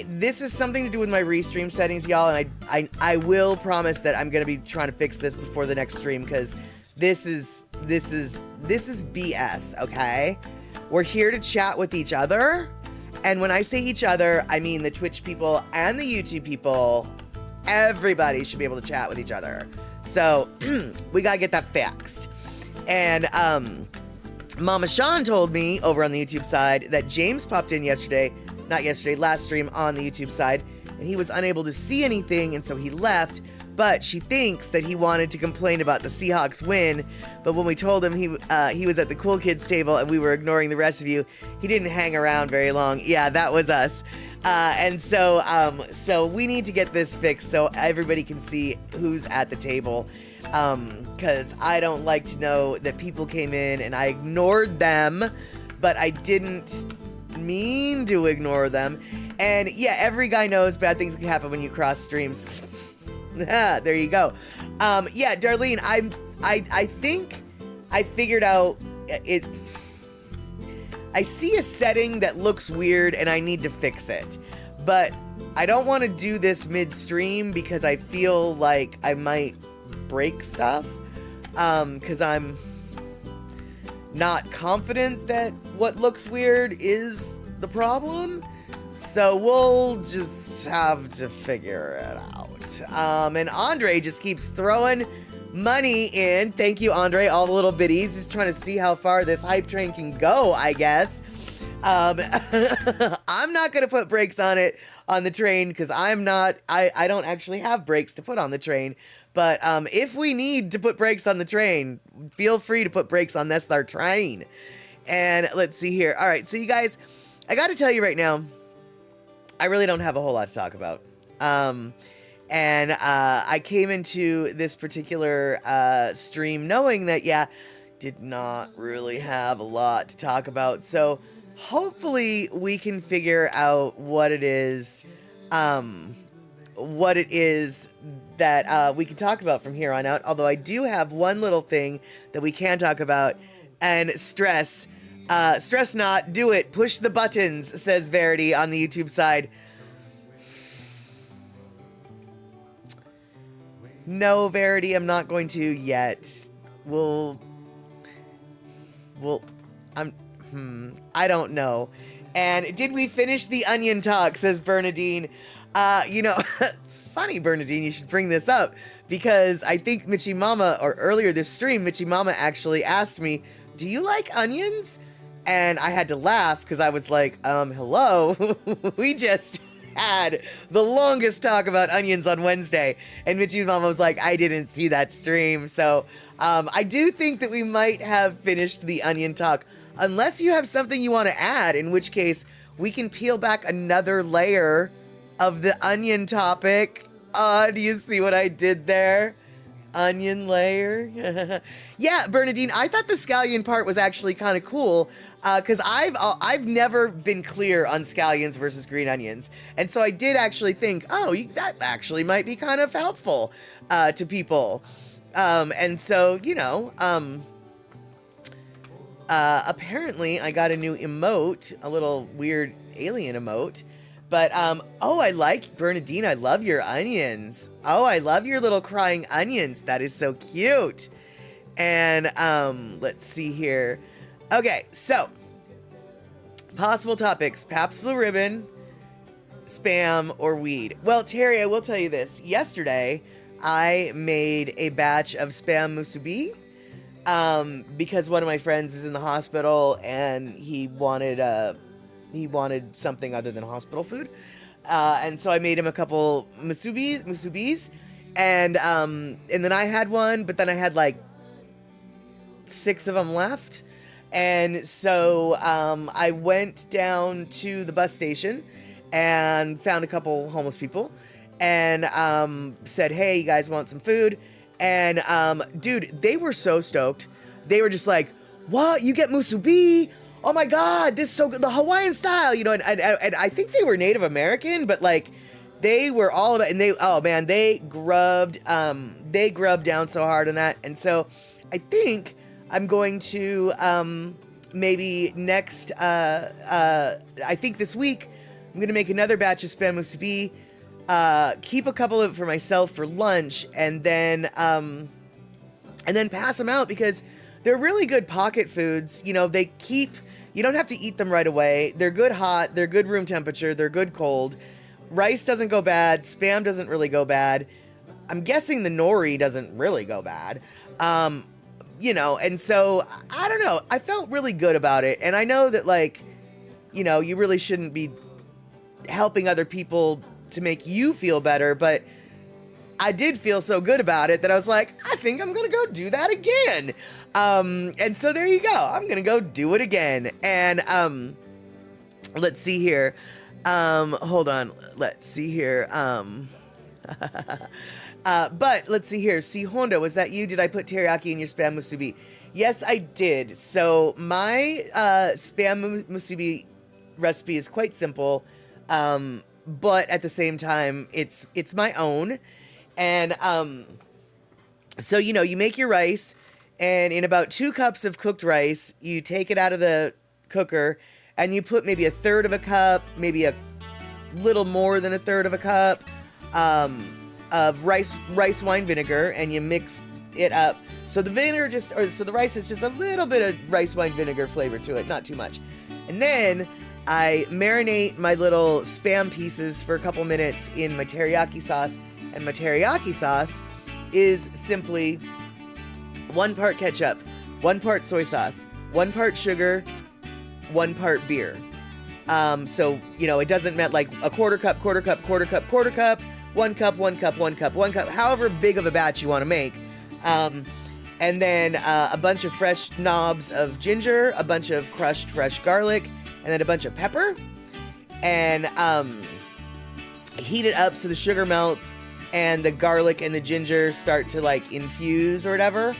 This is something to do with my restream settings, y'all, and I will promise that I'm gonna be trying to fix this before the next stream, because this is BS, okay? We're here to chat with each other, and when I say each other, I mean the Twitch people and the YouTube people. Everybody should be able to chat with each other. So we gotta get that fixed. And Mama Sean told me over on the YouTube side that James popped in last stream on the YouTube side, and he was unable to see anything, and so he left. But she thinks that he wanted to complain about the Seahawks win, but when we told him he was at the cool kids table and we were ignoring the rest of you, he didn't hang around very long. Yeah, that was us. And so we need to get this fixed so everybody can see who's at the table, because I don't like to know that people came in and I ignored them, but I didn't mean to ignore them. And yeah, every guy knows bad things can happen when you cross streams. There you go. Yeah, Darlene, I think I figured out it. I see a setting that looks weird and I need to fix it, but I don't want to do this midstream because I feel like I might break stuff, because I'm not confident that what looks weird is the problem. So we'll just have to figure it out. And Andre just keeps throwing money in. Thank you, Andre. All the little biddies. He's trying to see how far this hype train can go, I guess. I'm not going to put brakes on the train, because I don't actually have brakes to put on the train. But if we need to put brakes on the train, feel free to put brakes on this our train. And let's see here. All right, so you guys, I got to tell you right now, I really don't have a whole lot to talk about. And I came into this particular stream knowing that, yeah, did not really have a lot to talk about. So hopefully we can figure out what it is that we can talk about from here on out. Although I do have one little thing that we can talk about, and stress not, do it, push the buttons, says Verity on the YouTube side. No, Verity, I'm not going to yet. I don't know. And did we finish the onion talk, says Bernadine. It's funny, Bernadine, you should bring this up, because I think Mitchie Mama, or earlier this stream, Mitchie Mama actually asked me, do you like onions? And I had to laugh, because I was like, hello, we just had the longest talk about onions on Wednesday. And Mitchie Mama was like, I didn't see that stream. So I do think that we might have finished the onion talk, unless you have something you want to add, in which case we can peel back another layer of the onion topic. Do you see what I did there? onion layer. Yeah, Bernadine, I thought the scallion part was actually kind of cool because I've never been clear on scallions versus green onions, and so I did actually think, oh, that actually might be kind of helpful to people, and so apparently I got a new emote, a little weird alien emote. But, oh, I like, Bernadine, I love your onions. Oh, I love your little crying onions. That is so cute. And, let's see here. Okay, so, possible topics, Pabst Blue Ribbon, Spam, or weed. Well, Terry, I will tell you this. Yesterday, I made a batch of Spam musubi, because one of my friends is in the hospital and he wanted something other than hospital food. And so I made him a couple musubis. And then I had one, but then I had like 6 of them left. And so I went down to the bus station and found a couple homeless people and said, hey, you guys want some food? And dude, they were so stoked. They were just like, what? You get musubi? Oh my God, this is so good. The Hawaiian style, and I think they were Native American, but like they were all about, and they grubbed down so hard on that. And so I think I'm going to, maybe next, I think this week, I'm going to make another batch of Spam musubi, keep a couple of it for myself for lunch, and then pass them out because they're really good pocket foods. You don't have to eat them right away. They're good hot, they're good room temperature, they're good cold. Rice doesn't go bad, Spam doesn't really go bad. I'm guessing the nori doesn't really go bad. And so, I don't know, I felt really good about it. And I know that you really shouldn't be helping other people to make you feel better, but I did feel so good about it that I was like, I think I'm gonna go do that again. And so there you go. I'm gonna go do it again. And let's see here. Hold on. Let's see here. But let's see here. See, Honda, was that you? Did I put teriyaki in your Spam musubi? Yes, I did. So my Spam musubi recipe is quite simple, but at the same time, it's my own. And so you make your rice. And in about 2 cups of cooked rice, you take it out of the cooker and you put maybe 1/3 of a cup, maybe a little more than 1/3 of a cup of rice wine vinegar, and you mix it up. So the vinegar so the rice has just a little bit of rice wine vinegar flavor to it, not too much. And then I marinate my little Spam pieces for a couple minutes in my teriyaki sauce, and my teriyaki sauce is simply 1 part ketchup, 1 part soy sauce, 1 part sugar, 1 part beer. So, it doesn't matter, like a quarter cup, 1 cup, 1 cup, 1 cup, 1 cup, however big of a batch you want to make. And then a bunch of fresh knobs of ginger, a bunch of crushed fresh garlic, and then a bunch of pepper. And heat it up so the sugar melts and the garlic and the ginger start to infuse or whatever.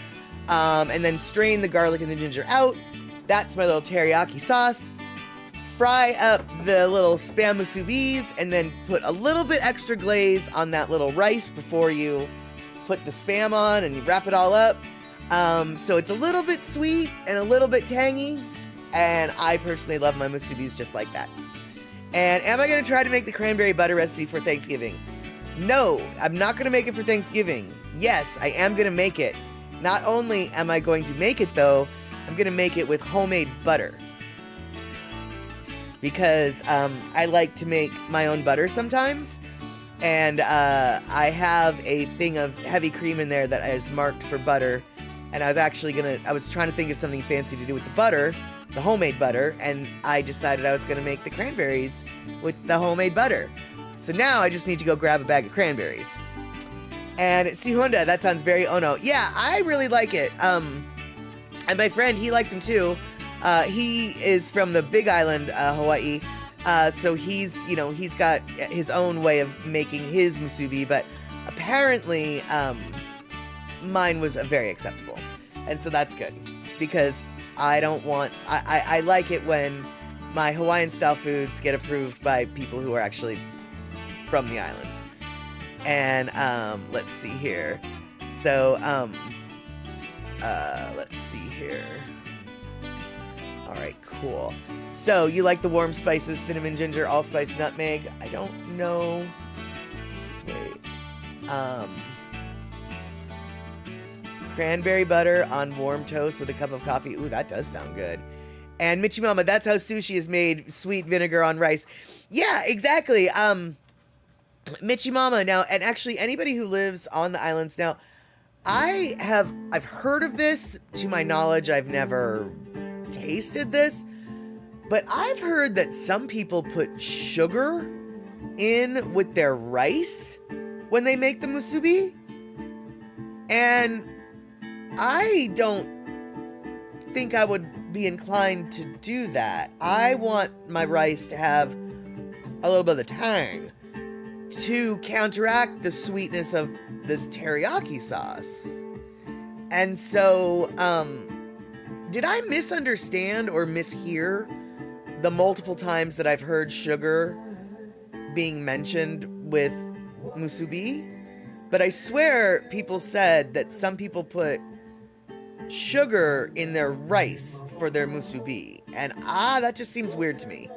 And then strain the garlic and the ginger out. That's my little teriyaki sauce. Fry up the little Spam musubis and then put a little bit extra glaze on that little rice before you put the Spam on, and you wrap it all up. So it's a little bit sweet and a little bit tangy. And I personally love my musubis just like that. And am I going to try to make the cranberry butter recipe for Thanksgiving? No, I'm not going to make it for Thanksgiving. Yes, I am going to make it. Not only am I going to make it, though, I'm going to make it with homemade butter. Because I like to make my own butter sometimes. And I have a thing of heavy cream in there that is marked for butter. And I was trying to think of something fancy to do with the butter, the homemade butter, and I decided I was going to make the cranberries with the homemade butter. So now I just need to go grab a bag of cranberries. And see, Honda, that sounds very Ono. Yeah, I really like it. And my friend, he liked them too. He is from the Big Island, Hawaii. So he's got his own way of making his musubi, but apparently, mine was very acceptable. And so that's good, because I don't want, I like it when my Hawaiian style foods get approved by people who are actually from the islands. And let's see here. So let's see here. All right, cool. So you like the warm spices, cinnamon, ginger, allspice, nutmeg. I don't know. Wait. Cranberry butter on warm toast with a cup of coffee. Ooh, that does sound good. And Michi Mama, that's how sushi is made. Sweet vinegar on rice. Yeah, exactly. Michi Mama. Now, and actually anybody who lives on the islands now, I've heard of this. To my knowledge, I've never tasted this, but I've heard that some people put sugar in with their rice when they make the musubi. And I don't think I would be inclined to do that. I want my rice to have a little bit of the tang to counteract the sweetness of this teriyaki sauce. And so, did I misunderstand or mishear the multiple times that I've heard sugar being mentioned with musubi? But I swear people said that some people put sugar in their rice for their musubi. And that just seems weird to me.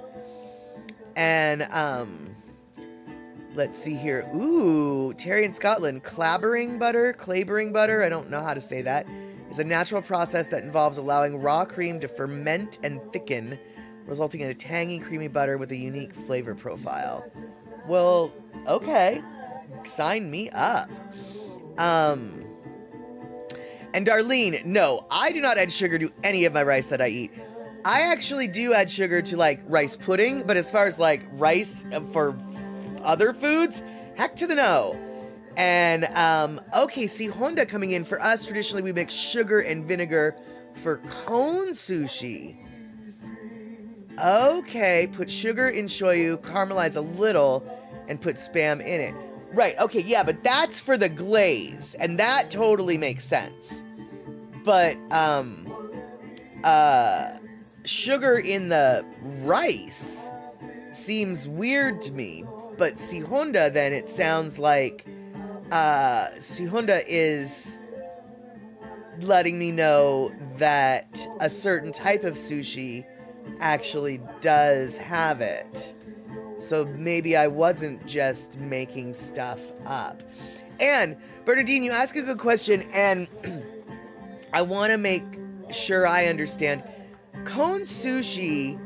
And let's see here. Ooh, Terry in Scotland. Clabering butter, I don't know how to say that, is a natural process that involves allowing raw cream to ferment and thicken, resulting in a tangy, creamy butter with a unique flavor profile. Well, okay. Sign me up. And Darlene, no, I do not add sugar to any of my rice that I eat. I actually do add sugar to like rice pudding, but as far as like rice for other foods, heck to the no. And okay, see, Honda coming in. For us, traditionally we mix sugar and vinegar for cone sushi. Okay, put sugar in shoyu, caramelize a little, and put Spam in it. Right, okay, yeah, but that's for the glaze, and that totally makes sense. But sugar in the rice seems weird to me. But Sihonda, then it sounds like Sihonda is letting me know that a certain type of sushi actually does have it. So maybe I wasn't just making stuff up. And Bernadine, you ask a good question, and I want to make sure I understand. Cone sushi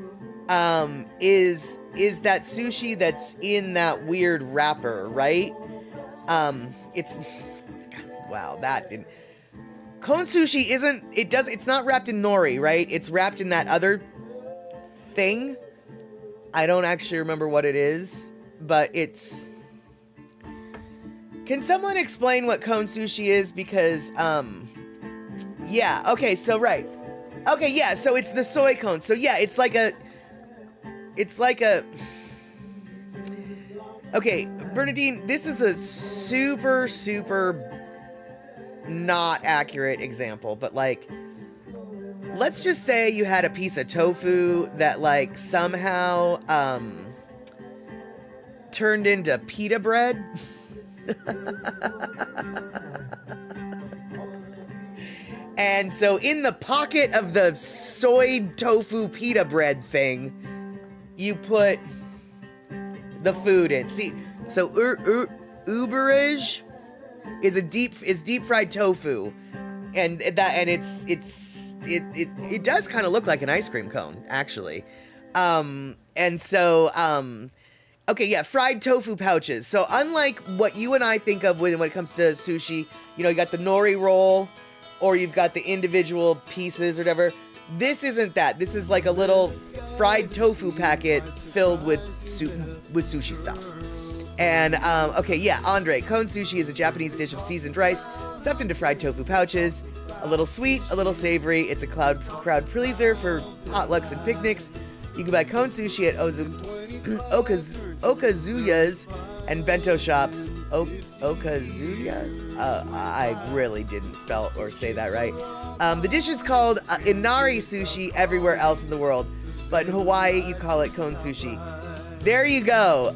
is that sushi that's in that weird wrapper, right? Wow, that didn't. Cone sushi it's not wrapped in nori, right? It's wrapped in that other thing. I don't actually remember what it is, but it's... Can someone explain what cone sushi is? Because, yeah, okay, so right. Okay, yeah, so it's the soy cone. So yeah, it's like a... Okay, Bernadine, this is a super, super not accurate example, but like, let's just say you had a piece of tofu that like somehow turned into pita bread. And so in the pocket of the soy tofu pita bread thing, you put the food in. See, so uberage is deep fried tofu, and it does kind of look like an ice cream cone, actually. And so okay, yeah, fried tofu pouches. So unlike what you and I think of when it comes to sushi, you know, you got the nori roll, or you've got the individual pieces or whatever. This isn't that. This is like a little fried tofu packet filled with sushi stuff. And, okay, yeah, Andre, cone sushi is a Japanese dish of seasoned rice stuffed into fried tofu pouches. A little sweet, a little savory. It's a crowd pleaser for potlucks and picnics. You can buy cone sushi at Okazuya's and bento shops, okazuyas. I really didn't spell or say that right. The dish is called inari sushi everywhere else in the world, but in Hawaii you call it kon sushi. There you go.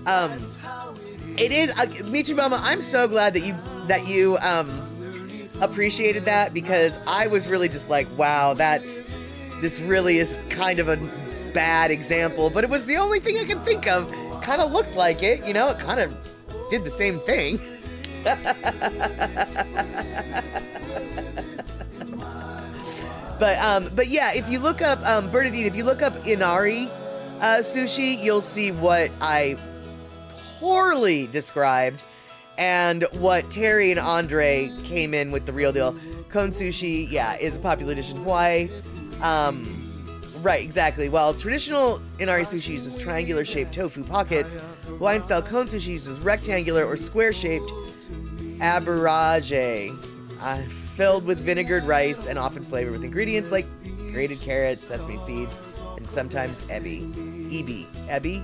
It is Michimama. I'm so glad that you appreciated that, because I was really just like, wow, this really is kind of a bad example, but it was the only thing I could think of. Kind of looked like it, you know, it kind of did the same thing. But yeah, if you look up Bernadine, if you look up inari sushi, you'll see what I poorly described and what Terry and Andre came in with the real deal. Kon sushi, yeah, is a popular dish in Hawaii. Right, exactly. While traditional inari sushi uses triangular-shaped tofu pockets, Hawaiian-style kon sushi uses rectangular or square-shaped aburage, filled with vinegared rice and often flavored with ingredients like grated carrots, sesame seeds, and sometimes ebi. Ebi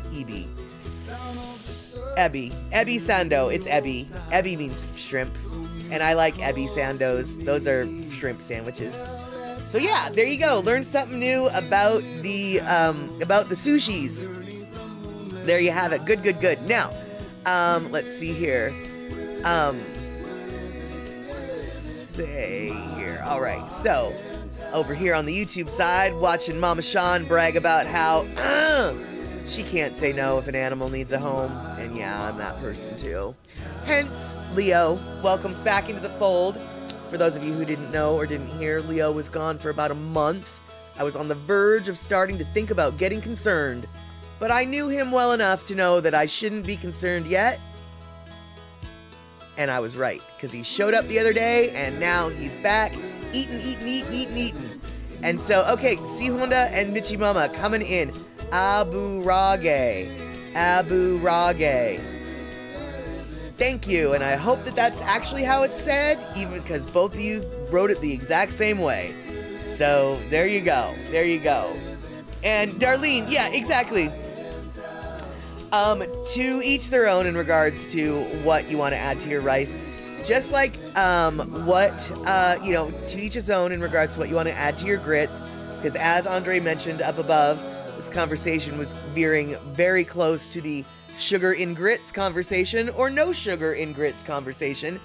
sando. It's ebi. Ebi means shrimp, and I like ebi sandos. Those are shrimp sandwiches. So yeah, there you go. Learn something new about the sushis. There you have it. Good. Now, let's see here. Say here. All right. So, over here on the YouTube side, watching Mama Sean brag about how she can't say no if an animal needs a home. And yeah, I'm that person too. Hence, Leo, welcome back into the fold. For those of you who didn't know or didn't hear, Leo was gone for about a month. I was on the verge of starting to think about getting concerned, but I knew him well enough to know that I shouldn't be concerned yet. And I was right, because he showed up the other day, and now he's back, eating. And so, okay, C Honda and Michimama coming in. Aburage. Thank you, and I hope that that's actually how it's said, even because both of you wrote it the exact same way. So, there you go. And Darlene, yeah, exactly. To each their own in regards to what you want to add to your rice. Just like to each his own in regards to what you want to add to your grits. Because as Andre mentioned up above, this conversation was veering very close to the sugar in grits conversation or no sugar in grits conversation.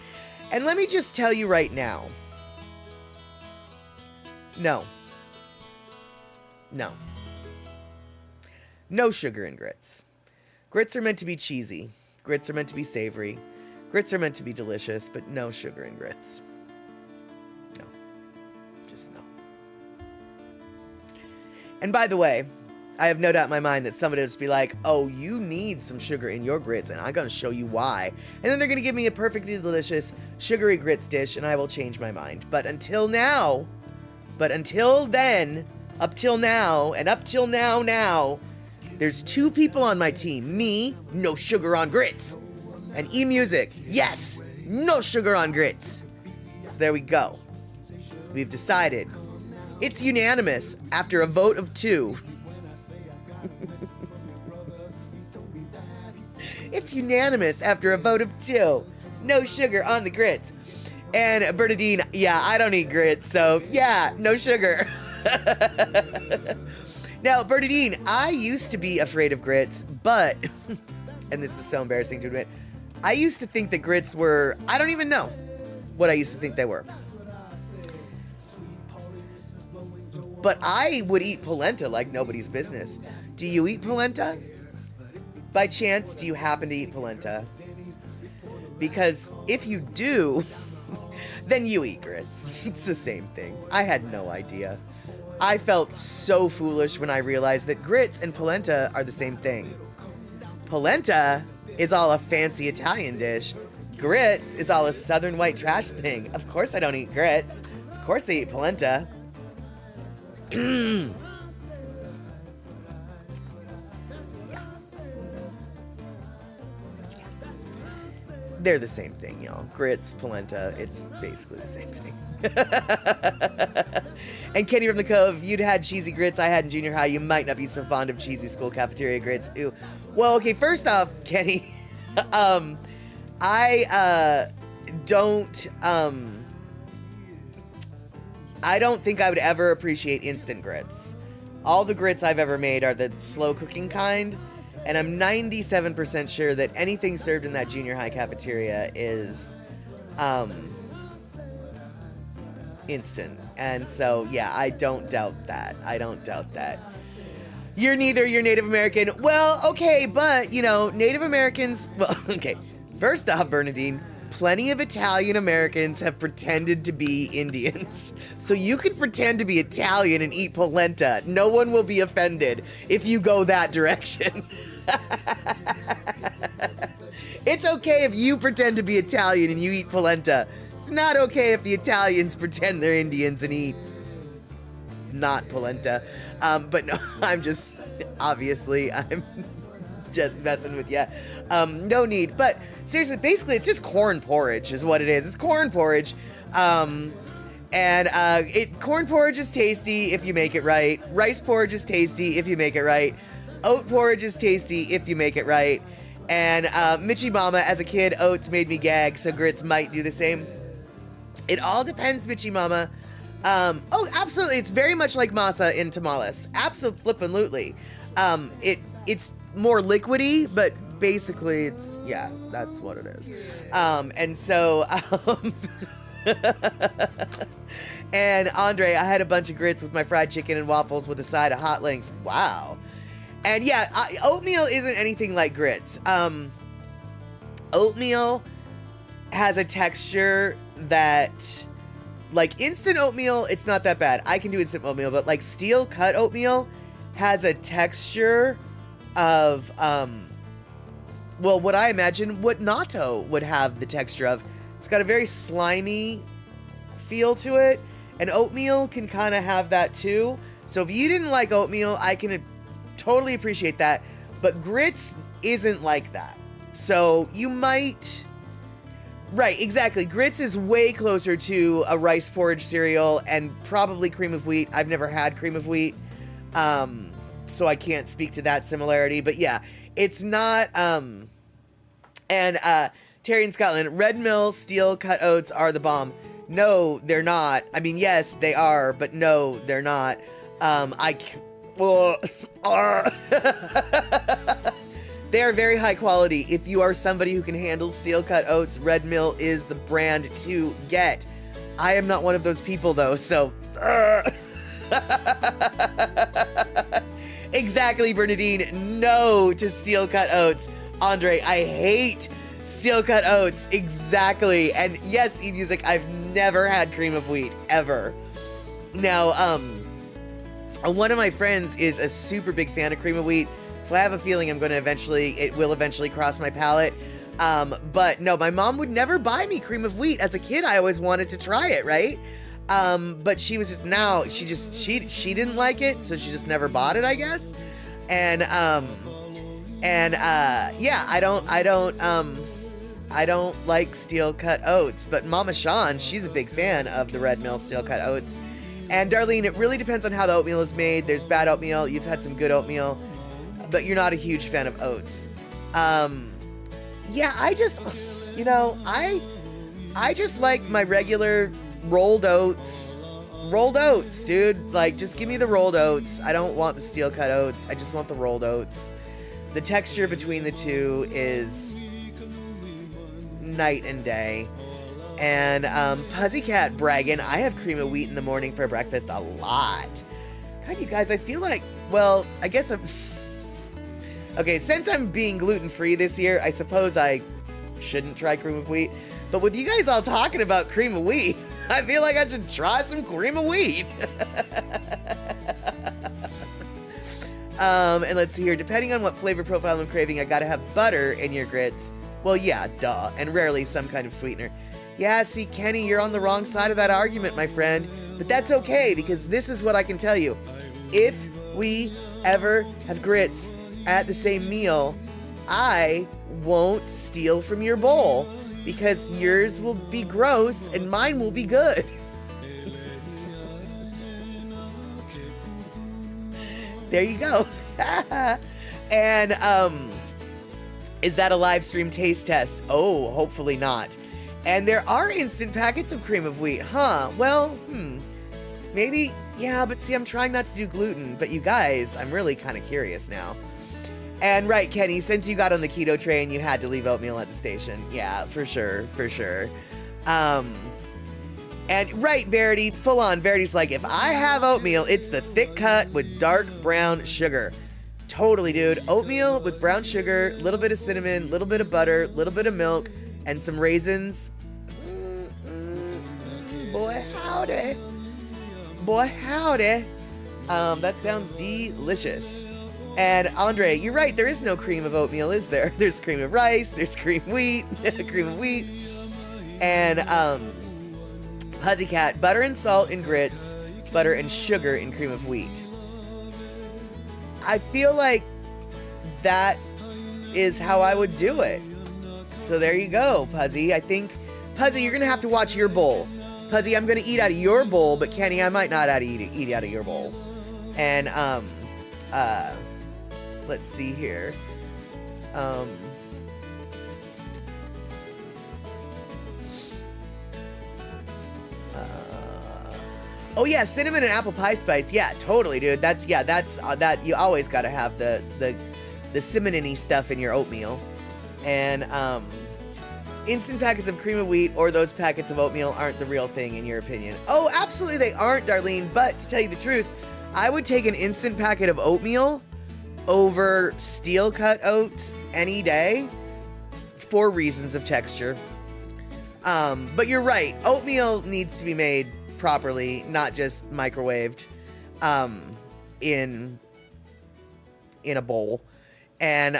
And let me just tell you right now. No sugar in grits. Grits are meant to be cheesy. Grits are meant to be savory. Grits are meant to be delicious, but no sugar in grits. No. Just no. And by the way, I have no doubt in my mind that somebody will just be like, oh, you need some sugar in your grits, and I'm going to show you why. And then they're going to give me a perfectly delicious sugary grits dish, and I will change my mind. But until then, up till now, there's two people on my team. Me, no sugar on grits. And eMusic, yes, no sugar on grits. So there we go. We've decided. It's unanimous after a vote of 2. It's unanimous after a vote of 2. No sugar on the grits. And Bernadine, yeah, I don't eat grits, so yeah, no sugar. Now, Bernadine, I used to be afraid of grits, but, and this is so embarrassing to admit, I used to think that grits were, I don't even know what I used to think they were. But I would eat polenta like nobody's business. Do you eat polenta? By chance, do you happen to eat polenta? Because if you do, then you eat grits. It's the same thing. I had no idea. I felt so foolish when I realized that grits and polenta are the same thing. Polenta is all a fancy Italian dish. Grits is all a southern white trash thing. Of course I don't eat grits. Of course I eat polenta. Yeah. They're the same thing, y'all. Grits, polenta, it's basically the same thing. And Kenny from the Cove, if you'd had cheesy grits I had in junior high, you might not be so fond of cheesy school cafeteria grits. Ooh. Well, okay, first off, Kenny, I don't think I would ever appreciate instant grits. All the grits I've ever made are the slow cooking kind, and I'm 97% sure that anything served in that junior high cafeteria is instant. And so, yeah, I don't doubt that. You're Native American. Well, okay, but, Native Americans, well, okay. First off, Bernadine, plenty of Italian Americans have pretended to be Indians. So you can pretend to be Italian and eat polenta. No one will be offended if you go that direction. It's okay if you pretend to be Italian and you eat polenta. It's not okay if the Italians pretend they're Indians and eat not polenta. But no, I'm just messing with you. No need. But seriously, basically, it's just corn porridge is what it is. It's corn porridge. Corn porridge is tasty if you make it right. Rice porridge is tasty if you make it right. Oat porridge is tasty if you make it right. And Mitchie Mama, as a kid, oats made me gag, so grits might do the same. It all depends, Mitchie Mama. Oh, absolutely. It's very much like masa in tamales. Absolutely. It's more liquidy, but basically that's what it is. And Andre, I had a bunch of grits with my fried chicken and waffles with a side of hot links. Wow. And oatmeal isn't anything like grits. Oatmeal has a texture that, like instant oatmeal, it's not that bad. I can do instant oatmeal, but like steel cut oatmeal has a texture of, what I imagine what natto would have the texture of. It's got a very slimy feel to it, and oatmeal can kind of have that too. So if you didn't like oatmeal, I can totally appreciate that, but grits isn't like that. So you might... Right, exactly. Grits is way closer to a rice porridge cereal and probably cream of wheat. I've never had cream of wheat, so I can't speak to that similarity. But yeah, it's not... Terry in Scotland, Red Mill steel cut oats are the bomb. No, they're not. I mean, yes, they are, but no, they're not. They are very high quality. If you are somebody who can handle steel cut oats, Red Mill is the brand to get. I am not one of those people though, so. Exactly, Bernadine. No to steel cut oats. Andre, I hate steel cut oats. Exactly. And yes, eMusic, I've never had cream of wheat, ever. Now, one of my friends is a super big fan of cream of wheat, so I have a feeling it will eventually cross my palate. But no, my mom would never buy me cream of wheat. As a kid, I always wanted to try it, right? But she was she didn't like it, so she just never bought it, I guess. I don't like steel cut oats, but Mama Sean, she's a big fan of the Red Mill steel cut oats. And Darlene, it really depends on how the oatmeal is made. There's bad oatmeal, you've had some good oatmeal, but you're not a huge fan of oats. I just like my regular rolled oats. Rolled oats, dude. Like, just give me the rolled oats. I don't want the steel cut oats. I just want the rolled oats. The texture between the two is night and day. And Pussycat bragging, I have cream of wheat in the morning for breakfast a lot. God, you guys, I feel like, well, I guess I'm... Okay, since I'm being gluten-free this year, I suppose I shouldn't try cream of wheat. But with you guys all talking about cream of wheat, I feel like I should try some cream of wheat. And let's see here. Depending on what flavor profile I'm craving, I gotta have butter in your grits. Well, yeah, duh. And rarely some kind of sweetener. Yeah, see, Kenny, you're on the wrong side of that argument, my friend. But that's okay, because this is what I can tell you. If we ever have grits at the same meal, I won't steal from your bowl, because yours will be gross and mine will be good. There you go. And Is that a live stream taste test? Oh, hopefully not. And there are instant packets of cream of wheat, huh? Well, maybe, yeah, but see, I'm trying not to do gluten. But you guys, I'm really kind of curious now. And right, Kenny, since you got on the keto train, you had to leave oatmeal at the station. Yeah, for sure, for sure. And right, Verity, full on, Verity's like, if I have oatmeal, it's the thick cut with dark brown sugar. Totally, dude. Oatmeal with brown sugar, little bit of cinnamon, little bit of butter, little bit of milk, and some raisins. Boy, howdy. Boy, howdy. That sounds delicious. And Andre, you're right. There is no cream of oatmeal, is there? There's cream of rice. There's cream wheat. Cream of wheat. And Pussycat, butter and salt in grits, butter and sugar in cream of wheat. I feel like that is how I would do it. So there you go, Puzzy. I think, Puzzy, you're going to have to watch your bowl. Puzzy, I'm going to eat out of your bowl, but Kenny, I might not eat out of your bowl. And, let's see here. Oh yeah, cinnamon and apple pie spice. Yeah, totally, dude. That's that you always got to have the cinnamony stuff in your oatmeal. And instant packets of cream of wheat or those packets of oatmeal aren't the real thing in your opinion. Oh, absolutely they aren't, Darlene, but to tell you the truth, I would take an instant packet of oatmeal over steel cut oats any day for reasons of texture. But you're right, oatmeal needs to be made properly, not just microwaved in a bowl. And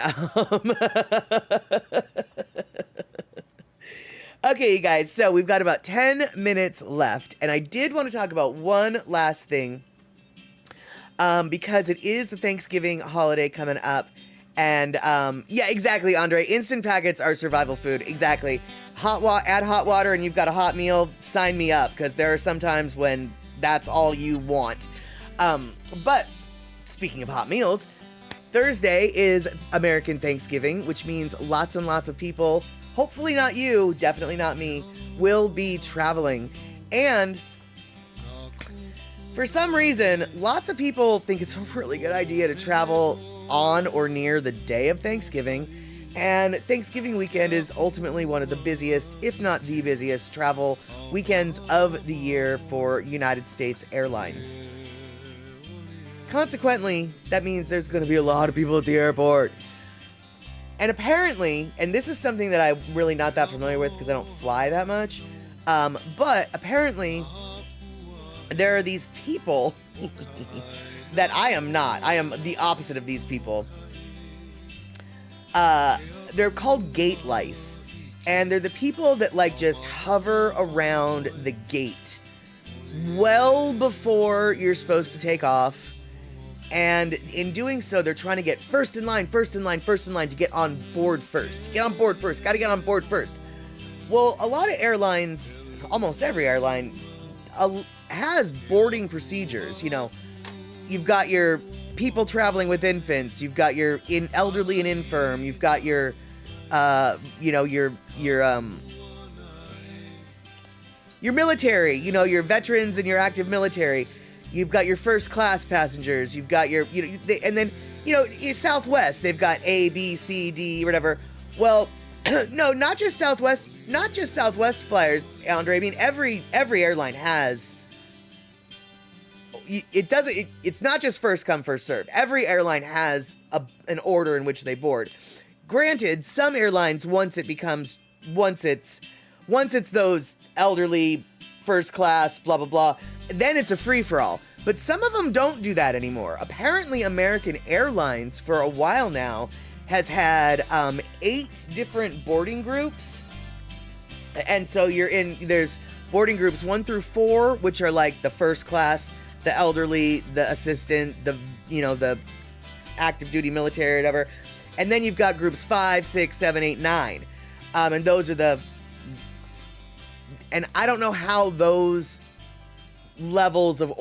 okay, you guys, so we've got about 10 minutes left, and I did want to talk about one last thing because it is the Thanksgiving holiday coming up. And yeah, exactly, Andre. Instant packets are survival food. Exactly. Add hot water and you've got a hot meal. Sign me up, because there are some times when that's all you want. But speaking of hot meals, Thursday is American Thanksgiving, which means lots and lots of people, hopefully not you, definitely not me, will be traveling. And for some reason, lots of people think it's a really good idea to travel on or near the day of Thanksgiving. And Thanksgiving weekend is ultimately one of the busiest, if not the busiest, travel weekends of the year for United States Airlines. Consequently, that means there's going to be a lot of people at the airport. And apparently, and this is something that I'm really not that familiar with because I don't fly that much, but apparently there are these people that I am not. I am the opposite of these people. They're called gate lice, and they're the people that like just hover around the gate well before you're supposed to take off. And in doing so, they're trying to get first in line to get on board first. Get on board first. Got to get on board first. Well, a lot of airlines, almost every airline, has boarding procedures. You know, you've got your people traveling with infants. You've got your elderly and infirm. You've got your, your military. You know, your veterans and your active military. You've got your first class passengers. You've got your, and then, Southwest. They've got A, B, C, D, whatever. Well, no, not just Southwest flyers, Andre. I mean, every airline has. It's not just first come, first serve. Every airline has an order in which they board. Granted, some airlines, once it's those elderly, first class, blah, blah, blah, then it's a free-for-all. But some of them don't do that anymore. Apparently, American Airlines, for a while now, has had 8 different boarding groups. And so there's boarding groups 1 through 4, which are like the first class, the elderly, the assistant, the active duty military, whatever. And then you've got groups 5, 6, 7, 8, 9. And those are and I don't know how those levels of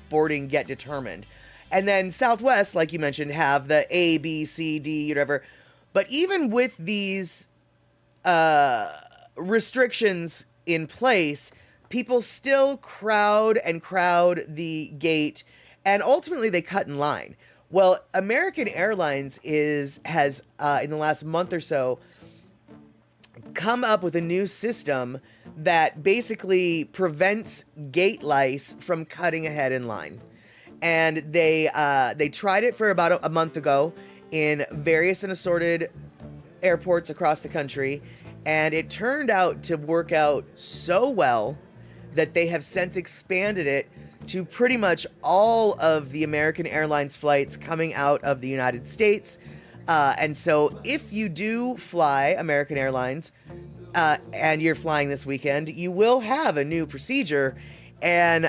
boarding get determined. And then Southwest, like you mentioned, have the A, B, C, D, whatever. But even with these restrictions in place, people still crowd the gate, and ultimately they cut in line. Well, American Airlines has in the last month or so come up with a new system that basically prevents gate lice from cutting ahead in line. And they tried it for about a month ago in various and assorted airports across the country, and it turned out to work out so well that they have since expanded it to pretty much all of the American Airlines flights coming out of the United States. And so if you do fly American Airlines and you're flying this weekend, you will have a new procedure. And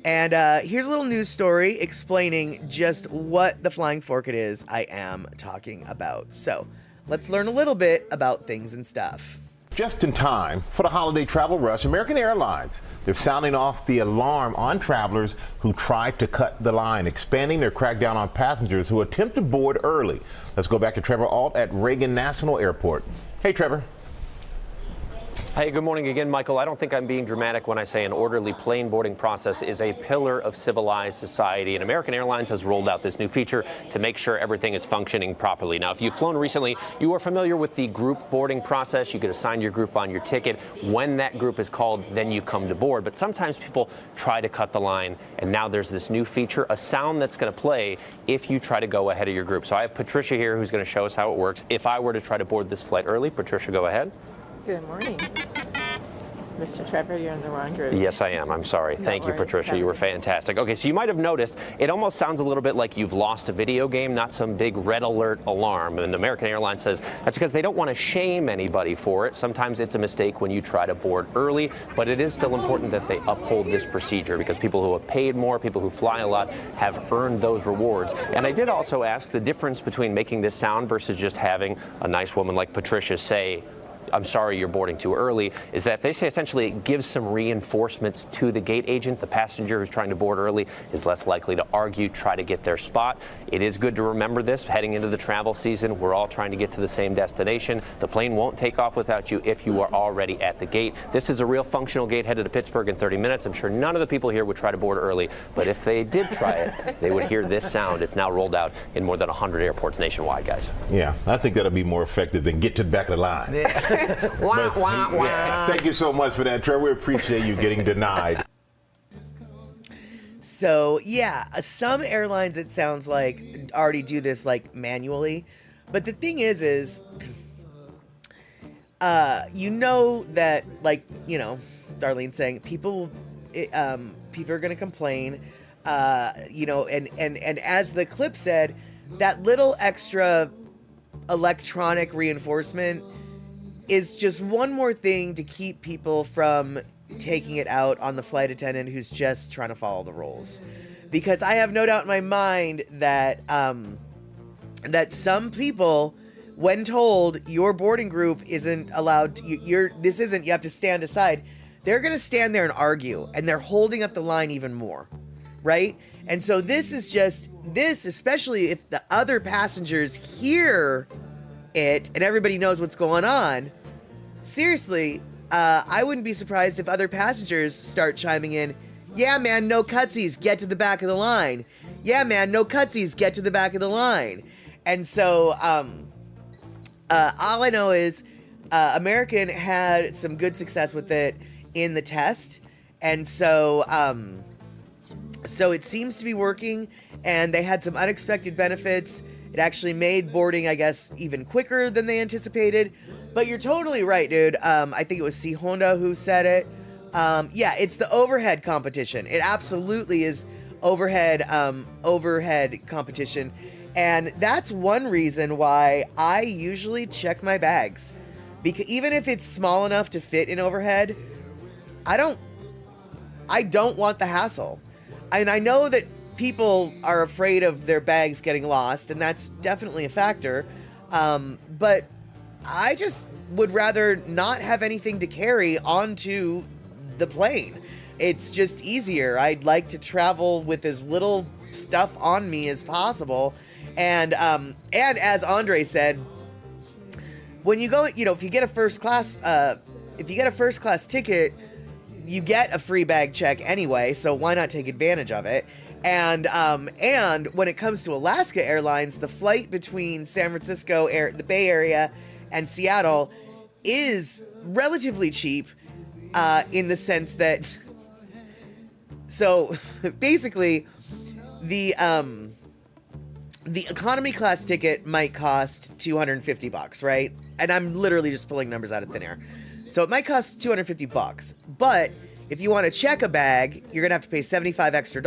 here's a little news story explaining just what the flying fork it is I am talking about. So let's learn a little bit about things and stuff. Just in time for the holiday travel rush, American Airlines, they're sounding off the alarm on travelers who try to cut the line, expanding their crackdown on passengers who attempt to board early. Let's go back to Trevor Ault at Reagan National Airport. Hey, Trevor. Hey, good morning again, Michael. I don't think I'm being dramatic when I say an orderly plane boarding process is a pillar of civilized society, and American Airlines has rolled out this new feature to make sure everything is functioning properly. Now, if you've flown recently, you are familiar with the group boarding process. You could assign your group on your ticket. When that group is called, then you come to board. But sometimes people try to cut the line, and now there's this new feature, a sound that's going to play if you try to go ahead of your group. So I have Patricia here who's going to show us how it works. If I were to try to board this flight early, Patricia, go ahead. Good morning. Mr. Trevor, you're in the wrong group. Yes, I am. I'm sorry. No Thank you, worries. Patricia. You were fantastic. Okay, so you might have noticed it almost sounds a little bit like you've lost a video game, not some big red alert alarm. And American Airlines says that's because they don't want to shame anybody for it. Sometimes it's a mistake when you try to board early, but it is still important that they uphold this procedure because people who have paid more, people who fly a lot, have earned those rewards. And I did also ask the difference between making this sound versus just having a nice woman like Patricia say, I'm sorry you're boarding too early, is that they say essentially it gives some reinforcements to the gate agent. The passenger who's trying to board early is less likely to argue, try to get their spot. It is good to remember this heading into the travel season. We're all trying to get to the same destination. The plane won't take off without you if you are already at the gate. This is a real functional gate headed to Pittsburgh in 30 minutes. I'm sure none of the people here would try to board early, but if they did try it, they would hear this sound. It's now rolled out in more than 100 airports nationwide, guys. Yeah, I think that'll be more effective than get to the back of the line. Yeah. Wah, wah, wah. Yeah, thank you so much for that, Trevor. We appreciate you getting denied. So yeah, some airlines, it sounds like, already do this like manually. But the thing is you know that, like, you know, Darlene's saying people are going to complain, you know, and as the clip said, that little extra electronic reinforcement is just one more thing to keep people from taking it out on the flight attendant who's just trying to follow the rules. Because I have no doubt in my mind that that some people, when told your boarding group isn't allowed to, you have to stand aside, they're going to stand there and argue, and they're holding up the line even more, right? And so this is just, especially if the other passengers hear it and everybody knows what's going on, seriously, I wouldn't be surprised if other passengers start chiming in, yeah, man, no cutsies, get to the back of the line. Yeah, man, no cutsies, get to the back of the line. And so all I know is American had some good success with it in the test. And so so it seems to be working, and they had some unexpected benefits. It actually made boarding, I guess, even quicker than they anticipated. But you're totally right, dude. I think it was C Honda who said it. Yeah, it's the overhead competition. It absolutely is overhead competition. And that's one reason why I usually check my bags. Because even if it's small enough to fit in overhead, I don't want the hassle. And I know that people are afraid of their bags getting lost, and that's definitely a factor. But I just would rather not have anything to carry onto the plane. It's just easier. I'd like to travel with as little stuff on me as possible. And as Andre said, when you go, if you get a first class ticket, you get a free bag check anyway, so why not take advantage of it? And when it comes to Alaska Airlines, the flight between San Francisco, the Bay Area, and Seattle is relatively cheap, in the sense that, so basically, the economy class ticket might cost $250, right? And I'm literally just pulling numbers out of thin air. So it might cost $250, but if you want to check a bag, you're gonna have to pay $75 extra.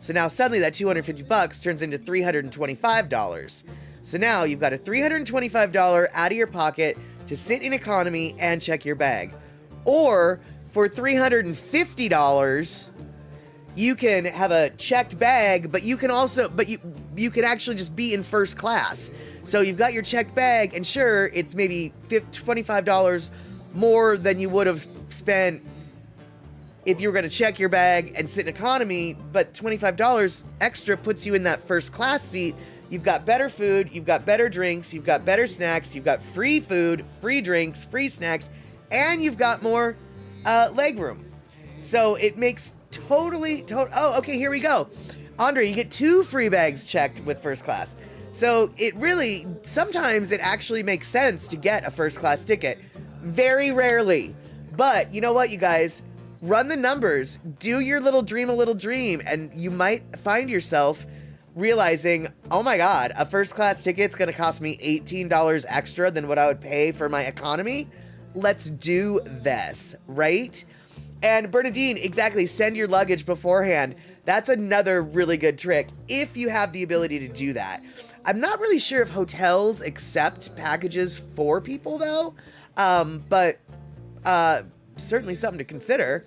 So now suddenly that $250 turns into $325. So now you've got a $325 out of your pocket to sit in economy and check your bag. Or for $350, you can have a checked bag, but you can also, you can actually just be in first class. So you've got your checked bag, and sure, it's maybe $25 more than you would have spent if you were going to check your bag and sit in economy, but $25 extra puts you in that first class seat. You've got better food, you've got better drinks, you've got better snacks, you've got free food, free drinks, free snacks, and you've got more leg room. So it makes oh, okay, here we go. Andre, you get 2 free bags checked with first class. So it really, sometimes it actually makes sense to get a first class ticket. Very rarely. But you know what, you guys? Run the numbers. Do your little dream, and you might find yourself realizing, oh my God, a first class ticket's gonna cost me $18 extra than what I would pay for my economy. Let's do this, right? And Bernadine, exactly, send your luggage beforehand. That's another really good trick if you have the ability to do that. I'm not really sure if hotels accept packages for people though, but certainly something to consider.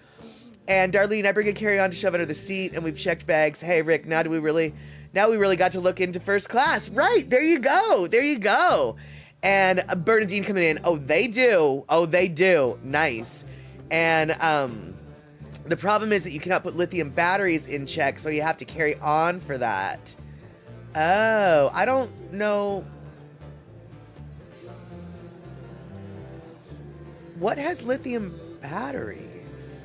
And Darlene, I bring a carry-on to shove under the seat, and we've checked bags. Hey Rick, now we really got to look into first class. Right, there you go. And Bernadine coming in, oh they do, nice. And the problem is that you cannot put lithium batteries in check, so you have to carry on for that. Oh, I don't know. What has lithium batteries?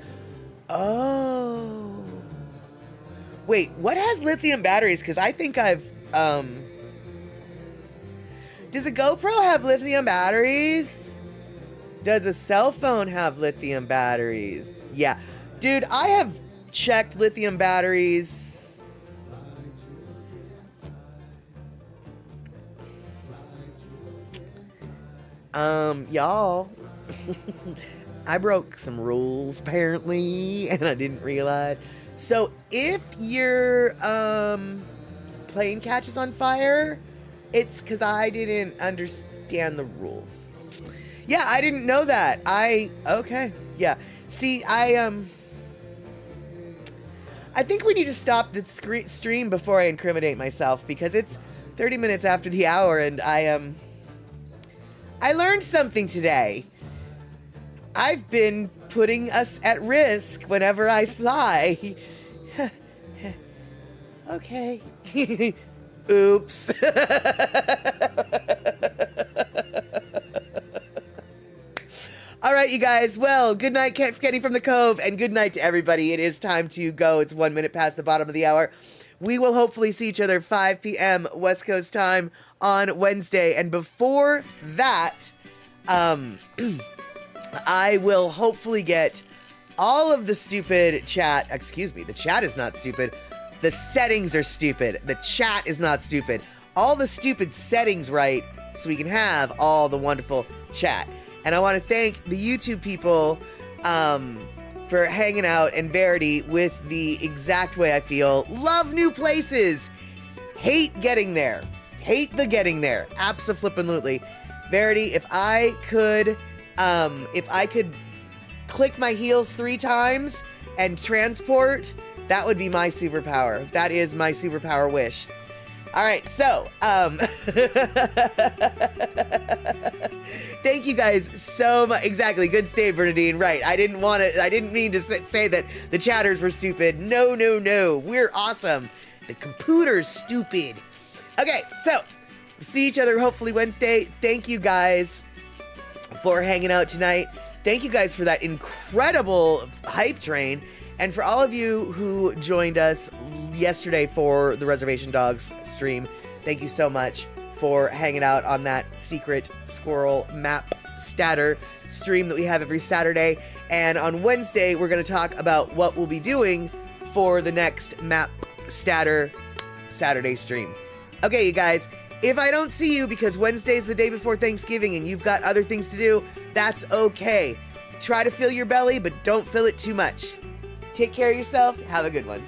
Oh. Wait, what has lithium batteries? Because I think I've, does a GoPro have lithium batteries? Does a cell phone have lithium batteries? Yeah. Dude, I have checked lithium batteries. Y'all, I broke some rules apparently, and I didn't realize. So if your plane catches on fire, it's because I didn't understand the rules. Yeah, I didn't know that. Okay, yeah. See, I think we need to stop the stream before I incriminate myself, because it's 30 minutes after the hour, and I learned something today. I've been putting us at risk whenever I fly. Okay. Oops. All right, you guys. Well, good night, Kenny from the Cove, and good night to everybody. It is time to go. It's 1 minute past the bottom of the hour. We will hopefully see each other 5 p.m. West Coast time on Wednesday. And before that, I will hopefully get all of the stupid chat. Excuse me, the chat is not stupid. The settings are stupid. The chat is not stupid. All the stupid settings right, so we can have all the wonderful chat. And I want to thank the YouTube people for hanging out, and Verity with the exact way I feel. Love new places. Hate getting there. Hate the getting there. Abso-flippin-lutely. Verity, if I could click my heels 3 times and transport, that would be my superpower. That is my superpower wish. All right, so thank you guys so much. Exactly, good stay, Bernadine. Right, I didn't mean to say that the chatters were stupid. No, we're awesome. The computer's stupid. Okay, so see each other hopefully Wednesday. Thank you guys for hanging out tonight. Thank you guys for that incredible hype train. And for all of you who joined us yesterday for the Reservation Dogs stream, thank you so much for hanging out on that secret squirrel map statter stream that we have every Saturday. And on Wednesday, we're going to talk about what we'll be doing for the next map statter Saturday stream. Okay, you guys, if I don't see you because Wednesday's the day before Thanksgiving and you've got other things to do, that's okay. Try to fill your belly, but don't fill it too much. Take care of yourself. Have a good one.